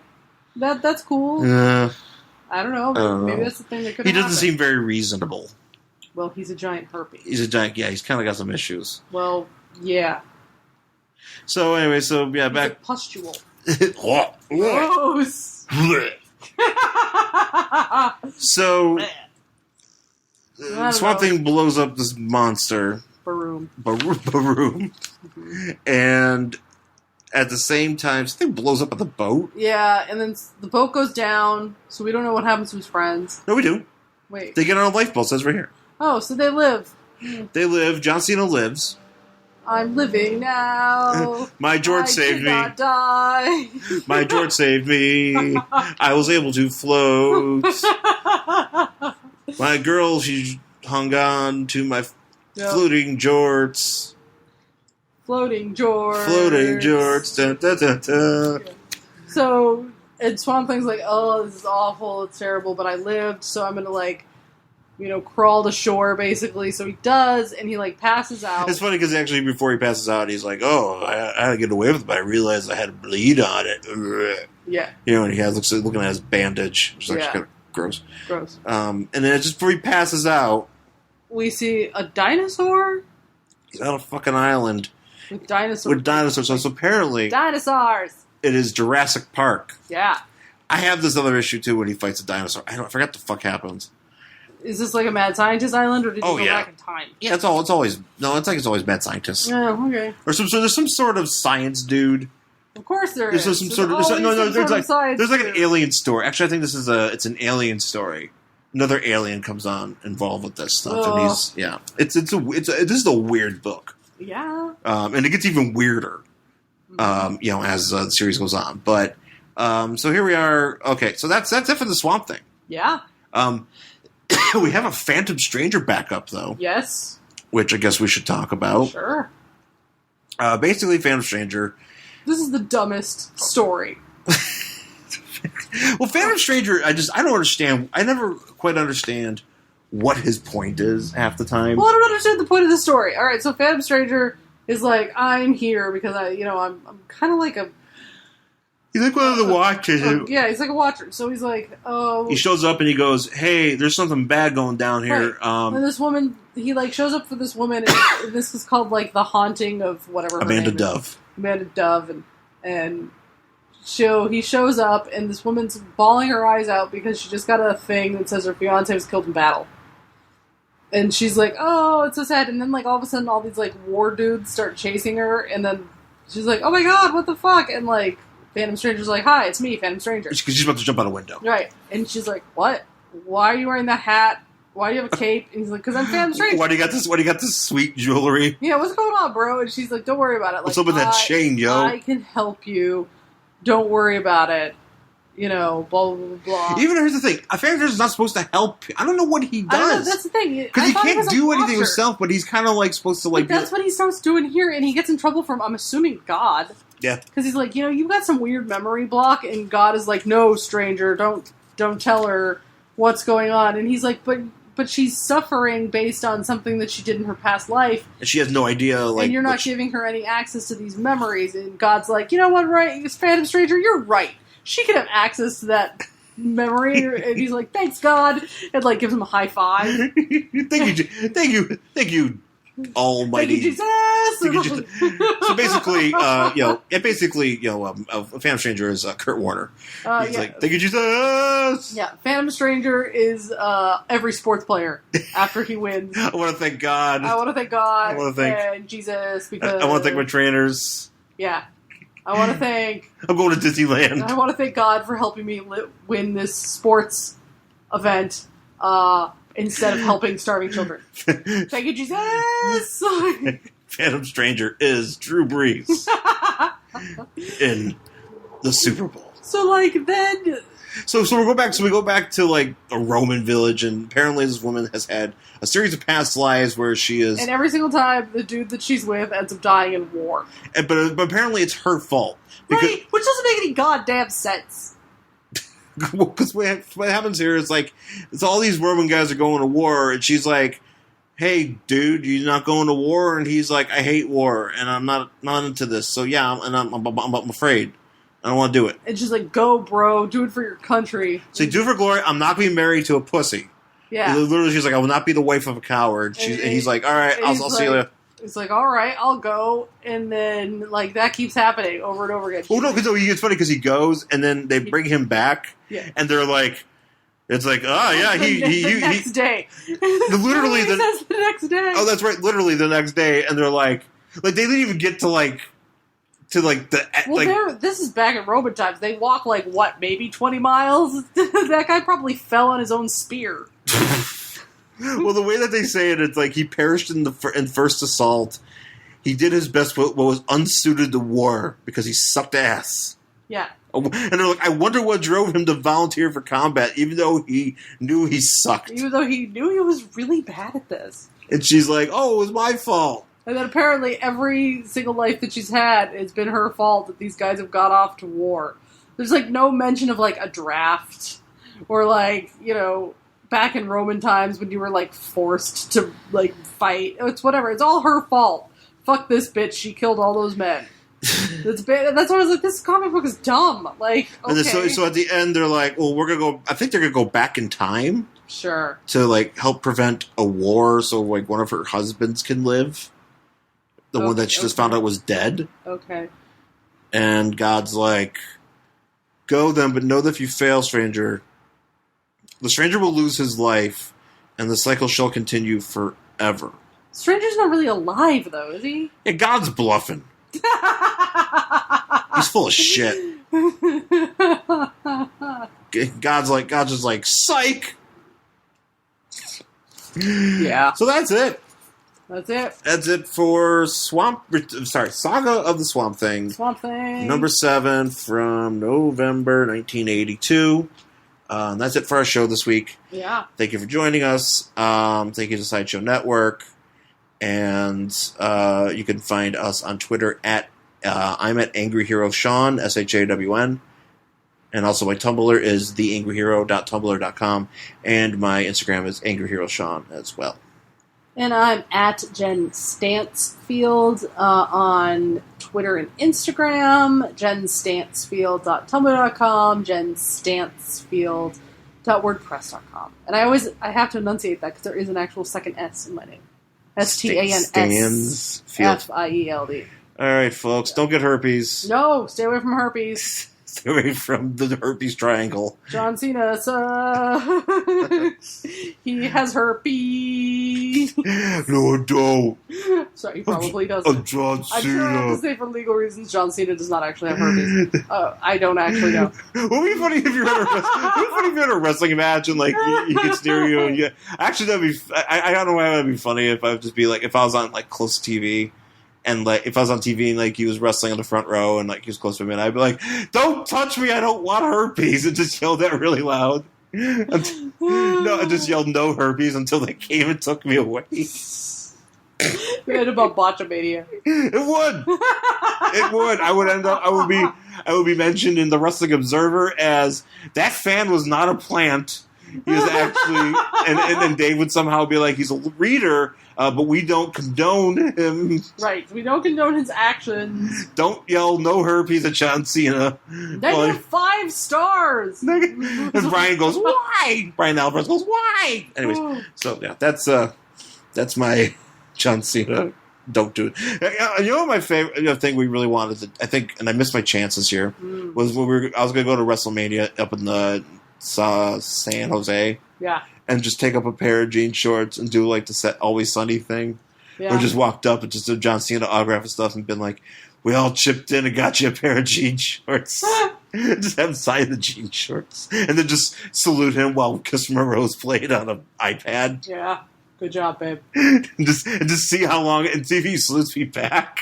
[SPEAKER 3] that's cool. I don't know. Maybe that's the thing that could have
[SPEAKER 2] He doesn't
[SPEAKER 3] happened.
[SPEAKER 2] seem very reasonable.
[SPEAKER 3] Well, he's a giant herpy.
[SPEAKER 2] He's kind of got some issues.
[SPEAKER 3] Well, yeah.
[SPEAKER 2] So anyway,
[SPEAKER 3] He's
[SPEAKER 2] back...
[SPEAKER 3] a pustule.
[SPEAKER 2] Gross! So, Swamp Thing blows up this monster.
[SPEAKER 3] Baroom.
[SPEAKER 2] And at the same time, something blows up at the boat.
[SPEAKER 3] Yeah, and then the boat goes down, so we don't know what happens to his friends.
[SPEAKER 2] No, we do.
[SPEAKER 3] Wait.
[SPEAKER 2] They get on a lifeboat, says right here.
[SPEAKER 3] Oh, so they live.
[SPEAKER 2] They live. John Cena lives.
[SPEAKER 3] I'm living now.
[SPEAKER 2] My George saved me.
[SPEAKER 3] I did not die.
[SPEAKER 2] My George saved me. I was able to float. My girl, she hung on to my floating jorts.
[SPEAKER 3] Floating jorts.
[SPEAKER 2] Floating jorts. Dun, dun, dun, dun.
[SPEAKER 3] So, and Swamp Thing's like, oh, this is awful, it's terrible, but I lived, so I'm gonna, crawl to shore, basically. So he does, and he, passes out.
[SPEAKER 2] It's funny, because actually, before he passes out, he's like, oh, I had to get away with it, but I realized I had to bleed on it.
[SPEAKER 3] Yeah.
[SPEAKER 2] And he has looking at his bandage, which is actually kind of gross.
[SPEAKER 3] Gross.
[SPEAKER 2] And then just before he passes out,
[SPEAKER 3] we see a dinosaur?
[SPEAKER 2] He's on a fucking island.
[SPEAKER 3] With dinosaurs.
[SPEAKER 2] So apparently...
[SPEAKER 3] Dinosaurs!
[SPEAKER 2] It is Jurassic Park.
[SPEAKER 3] Yeah.
[SPEAKER 2] I have this other issue, too, when he fights a dinosaur. I forgot the fuck happens.
[SPEAKER 3] Is this like a mad scientist island, or did you go back in time?
[SPEAKER 2] Yeah, it's always mad scientists.
[SPEAKER 3] Oh, okay.
[SPEAKER 2] Or there's some sort of science dude.
[SPEAKER 3] Of course there is.
[SPEAKER 2] There's like an alien story. Actually, I think it's an alien story. Another alien comes on involved with this stuff, and this is a weird book.
[SPEAKER 3] Yeah.
[SPEAKER 2] And it gets even weirder, as the series goes on. But so here we are. Okay, so that's it for the Swamp Thing.
[SPEAKER 3] Yeah.
[SPEAKER 2] We have a Phantom Stranger backup, though.
[SPEAKER 3] Yes.
[SPEAKER 2] Which I guess we should talk about.
[SPEAKER 3] Sure.
[SPEAKER 2] Basically, Phantom Stranger.
[SPEAKER 3] This is the dumbest story.
[SPEAKER 2] Well, Phantom Stranger, I don't understand. I never quite understand what his point is half the time.
[SPEAKER 3] Well, I don't understand the point of the story. All right, so Phantom Stranger is like, I'm here because I'm kind of like a...
[SPEAKER 2] He's like one of the watchers.
[SPEAKER 3] Yeah, he's like a watcher. So he's like, oh...
[SPEAKER 2] He shows up and he goes, hey, there's something bad going down here.
[SPEAKER 3] Right. And this woman, he shows up for this woman, and this is called The Haunting of whatever her
[SPEAKER 2] Amanda
[SPEAKER 3] name
[SPEAKER 2] Dove.
[SPEAKER 3] Is. Amanda Dove, and he shows up, and this woman's bawling her eyes out because she just got a thing that says her fiancé was killed in battle. And she's like, oh, it's so sad. And then, all of a sudden, all these, war dudes start chasing her, and then she's like, oh my god, what the fuck? And, Phantom Stranger's like, hi, it's me, Phantom Stranger.
[SPEAKER 2] Because she's about to jump out a window.
[SPEAKER 3] Right. And she's like, what? Why are you wearing that hat? Why do you have a cape? And he's like, because I'm Phantom Stranger.
[SPEAKER 2] Why do you got this sweet jewelry?
[SPEAKER 3] Yeah, what's going on, bro? And she's like, don't worry about it.
[SPEAKER 2] What's up with that chain, yo?
[SPEAKER 3] I can help you. Don't worry about it. Blah, blah, blah, blah.
[SPEAKER 2] Even here's the thing. A Phantom Stranger's not supposed to help. I don't know what he does.
[SPEAKER 3] I don't know, that's the thing.
[SPEAKER 2] Because he can't do anything himself, but he's kind of supposed to
[SPEAKER 3] But that's what he starts doing here, and he gets in trouble from, I'm assuming, God.
[SPEAKER 2] Yeah.
[SPEAKER 3] Because he's like, you've got some weird memory block, and God is like, no, stranger, don't tell her what's going on. And he's like, but she's suffering based on something that she did in her past life.
[SPEAKER 2] And she has no idea,
[SPEAKER 3] and you're not giving her any access to these memories. And God's like, you know what, right, Phantom Stranger, you're right. She could have access to that memory. And he's like, thanks, God. And, gives him a high five.
[SPEAKER 2] Thank you, Almighty.
[SPEAKER 3] Thank you, Jesus!
[SPEAKER 2] Thank you, Jesus. So basically, Phantom Stranger is Kurt Warner. He's like, thank you, Jesus!
[SPEAKER 3] Yeah, Phantom Stranger is every sports player after he wins.
[SPEAKER 2] I want to thank God.
[SPEAKER 3] I want to thank God.
[SPEAKER 2] I want to thank
[SPEAKER 3] and Jesus, because...
[SPEAKER 2] I want to thank my trainers.
[SPEAKER 3] Yeah. I want to thank...
[SPEAKER 2] I'm going to Disneyland.
[SPEAKER 3] I want to thank God for helping me win this sports event, instead of helping starving children. Thank you, Jesus!
[SPEAKER 2] Phantom Stranger is Drew Brees in the Super Bowl.
[SPEAKER 3] So, then
[SPEAKER 2] So we go back to like a Roman village, and apparently this woman has had a series of past lives where she is.
[SPEAKER 3] And every single time, the dude that she's with ends up dying in war.
[SPEAKER 2] But apparently it's her fault.
[SPEAKER 3] Right, which doesn't make any goddamn sense.
[SPEAKER 2] Because what happens here is like, it's all these Roman guys are going to war, and she's like, "Hey, dude, you're not going to war?" And he's like, "I hate war, and I'm not into this. So yeah, I'm afraid. I don't want to do it."
[SPEAKER 3] And she's like, "Go, bro, do it for your country."
[SPEAKER 2] So do it for glory. I'm not being married to a pussy.
[SPEAKER 3] Yeah.
[SPEAKER 2] Literally, she's like, "I will not be the wife of a coward." And he's like, "All right, I'll see you later."
[SPEAKER 3] He's like, "All right, I'll go," and then like that keeps happening over and over again.
[SPEAKER 2] Oh no, because it's funny because he goes, and then they bring him back, and they're like, "It's like, oh yeah,
[SPEAKER 3] the next day."
[SPEAKER 2] Literally
[SPEAKER 3] the next day.
[SPEAKER 2] Oh, that's right, literally the next day, and they're like they didn't even get to
[SPEAKER 3] this is back in Roman times. They walk like what, maybe 20 miles? That guy probably fell on his own spear.
[SPEAKER 2] Well, the way that they say it, it's like he perished in first assault. He did his best, but was unsuited to war because he sucked ass.
[SPEAKER 3] Yeah.
[SPEAKER 2] And they're like, I wonder what drove him to volunteer for combat, even though he knew he sucked.
[SPEAKER 3] Even though he knew he was really bad at this.
[SPEAKER 2] And she's like, oh, it was my fault.
[SPEAKER 3] And then apparently every single life that she's had, it's been her fault that these guys have got off to war. There's like no mention of like a draft or like, back in Roman times when you were like forced to like fight. It's whatever. It's all her fault. Fuck this bitch. She killed all those men. That's why I was like, this comic book is dumb. Like, okay.
[SPEAKER 2] And so at the end, they're like, well, we're gonna go. I think they're gonna go back in time.
[SPEAKER 3] Sure.
[SPEAKER 2] To like help prevent a war, so like one of her husbands can live. The one that she just found out was dead.
[SPEAKER 3] Okay.
[SPEAKER 2] And God's like, go then, but know that if you fail, stranger, the stranger will lose his life, and the cycle shall continue forever. Stranger's
[SPEAKER 3] not really alive, though, is he?
[SPEAKER 2] Yeah, God's bluffing. He's full of shit. God's just like, psych!
[SPEAKER 3] Yeah.
[SPEAKER 2] So that's it.
[SPEAKER 3] That's it.
[SPEAKER 2] That's it for Saga of the Swamp Thing.
[SPEAKER 3] Swamp Thing.
[SPEAKER 2] Number 7 from November 1982. And that's it for our show this week.
[SPEAKER 3] Yeah.
[SPEAKER 2] Thank you for joining us. Thank you to Sideshow Network. And you can find us on Twitter I'm at Angry Hero Shawn, SHAWN. And also my Tumblr is theangryhero.tumblr.com. And my Instagram is Angry Hero Shawn as well.
[SPEAKER 3] And I'm at Jen Stansfield on Twitter and Instagram, jenstansfield.tumblr.com, jenstansfield.wordpress.com. And I have to enunciate that because there is an actual second S in my name. STANSFIELD.
[SPEAKER 2] All right, folks, don't get herpes.
[SPEAKER 3] No, stay away from herpes.
[SPEAKER 2] Stay away from the herpes triangle.
[SPEAKER 3] John Cena, he has herpes.
[SPEAKER 2] No, don't.
[SPEAKER 3] Sorry, he probably does.
[SPEAKER 2] John Cena.
[SPEAKER 3] I'm sure I have to say for legal reasons, John Cena does not actually have herpes. I don't actually know.
[SPEAKER 2] What would be funny if you're in a wrestling match and like you could steer you? And actually, that'd be. I don't know why that'd be funny if I would just be like if I was on like close TV. And like, if I was on TV and like he was wrestling on the front row and like he was close to me, and I'd be like, "Don't touch me! I don't want herpes!" And just yelled that really loud. I just yelled "No herpes" until they came and took me away.
[SPEAKER 3] You end up on Botchamania.
[SPEAKER 2] It would. It would. I would be mentioned in the Wrestling Observer as that fan was not a plant. He was actually, and Dave would somehow be like, he's a reader. But we don't condone him.
[SPEAKER 3] Right. We don't condone his actions.
[SPEAKER 2] Don't yell no herpes at John Cena.
[SPEAKER 3] -5 stars.
[SPEAKER 2] And Brian goes, why? Brian Alvarez goes, why? Anyways, so yeah, that's my John Cena. Don't do it. You know what my favorite thing we really wanted to, I think, and I missed my chances here, was when I was going to go to WrestleMania up in the San Jose.
[SPEAKER 3] Yeah.
[SPEAKER 2] And just take up a pair of jean shorts and do like the Always Sunny thing. Yeah. Or just walked up and just did John Cena autograph and stuff and been like, we all chipped in and got you a pair of jean shorts. Just have him sign the jean shorts. And then just salute him while Kiss from a Rose played on an iPad.
[SPEAKER 3] Yeah. Good job, babe.
[SPEAKER 2] just see how long, and see if he salutes me back.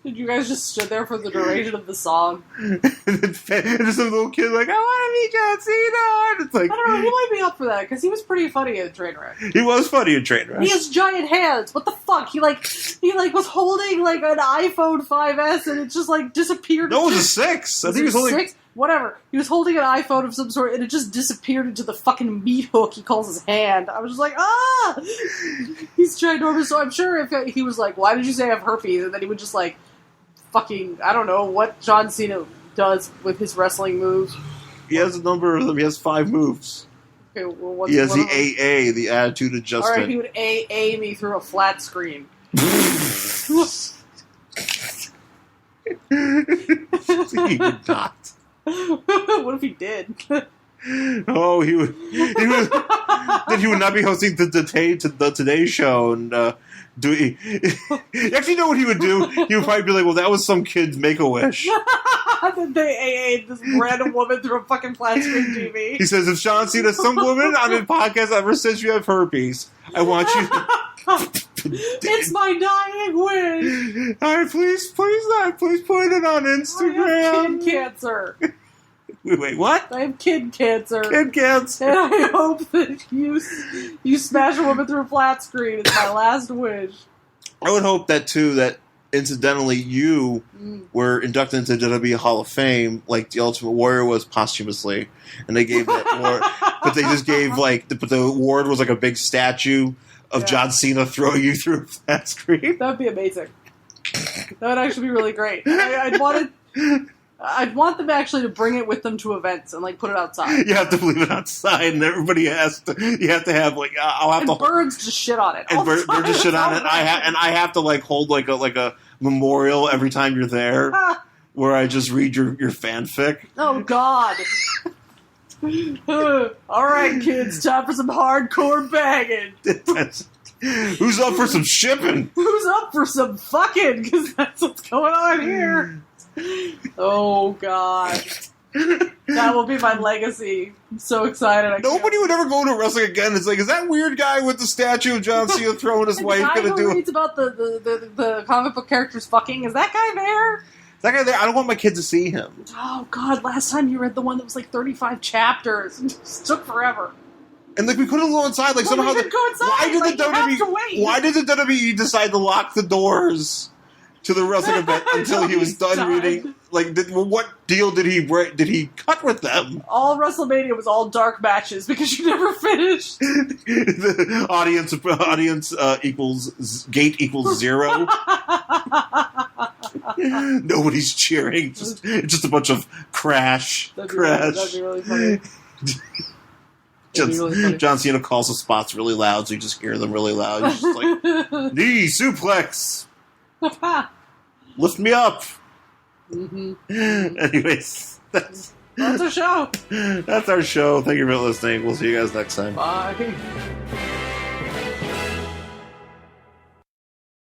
[SPEAKER 3] Did you guys just stood there for the duration of the song?
[SPEAKER 2] and there's some little kid like, I want to meet John Cena. And it's like,
[SPEAKER 3] I don't know, he might be up for that, because he was pretty funny in Trainwreck.
[SPEAKER 2] He was funny in Trainwreck.
[SPEAKER 3] He has giant hands. What the fuck? He was holding like an iPhone 5S and it just like disappeared.
[SPEAKER 2] No, it was a 6. I think it was only
[SPEAKER 3] 6. Whatever. He was holding an iPhone of some sort and it just disappeared into the fucking meat hook he calls his hand. I was just like, ah! He's ginormous. So I'm sure if he was like, why did you say I have herpes? And then he would just like fucking, I don't know what John Cena does with his wrestling moves.
[SPEAKER 2] He has a number of them. He has 5 moves.
[SPEAKER 3] Okay, well, what's
[SPEAKER 2] he has the AA, the attitude adjustment.
[SPEAKER 3] Alright, he would AA me through a flat screen.
[SPEAKER 2] He would not.
[SPEAKER 3] What if he did?
[SPEAKER 2] Oh, he would. Then he would not be hosting the Today Show and you actually know what he would do? He would probably be like, "Well, that was some kid's Make-A-Wish."
[SPEAKER 3] Then they AA'd this random woman through a fucking flat screen TV.
[SPEAKER 2] He says, "If Shawn Cena, some woman on the podcast ever says you have herpes, I want you."
[SPEAKER 3] It's my dying wish.
[SPEAKER 2] All right, please put it on Instagram.
[SPEAKER 3] I have kid cancer.
[SPEAKER 2] Wait, what?
[SPEAKER 3] I have kid cancer.
[SPEAKER 2] Kid cancer.
[SPEAKER 3] And I hope that you smash a woman through a flat screen. It's my last wish.
[SPEAKER 2] I would hope that too. That incidentally, you were inducted into WWE Hall of Fame, like the Ultimate Warrior was posthumously, and they gave that award, but they just gave but the award was like a big statue of John Cena throwing you through a flat screen.
[SPEAKER 3] That would be amazing. That would actually be really great. I'd want them actually to bring it with them to events and put it outside.
[SPEAKER 2] You have to leave it outside, and everybody has to. You have to have I'll have to.
[SPEAKER 3] Birds just shit on it.
[SPEAKER 2] And birds just shit on it. I have to hold like a memorial every time you're there, where I just read your fanfic.
[SPEAKER 3] Oh God. All right, kids, time for some hardcore bagging.
[SPEAKER 2] Who's up for some shipping?
[SPEAKER 3] Who's up for some fucking? Because that's what's going on here. Oh God, that will be my legacy. I'm so excited.
[SPEAKER 2] Nobody would ever go to wrestling again. It's like, is that weird guy with the statue of John Cena throwing his wife going to do it?
[SPEAKER 3] Reads about the comic book characters fucking. Is that guy there?
[SPEAKER 2] That guy there, I don't want my kid to see him.
[SPEAKER 3] Oh, God, last time you read the one that was 35 chapters. It just took forever.
[SPEAKER 2] And we couldn't go inside. Somehow,
[SPEAKER 3] we could go inside.
[SPEAKER 2] Why did the WWE decide to lock the doors to the wrestling event until he was done reading? What deal did he cut with them?
[SPEAKER 3] All WrestleMania was all dark matches because you never finished.
[SPEAKER 2] The audience gate equals 0. Nobody's cheering. Just a bunch of crash.
[SPEAKER 3] That'd be really funny.
[SPEAKER 2] John Cena calls the spots really loud, so you just hear them really loud. He's just like, knee suplex. Lift me up. Mm-hmm. Anyways, that's
[SPEAKER 3] our show.
[SPEAKER 2] That's our show. Thank you for listening. We'll see you guys next time.
[SPEAKER 3] Bye.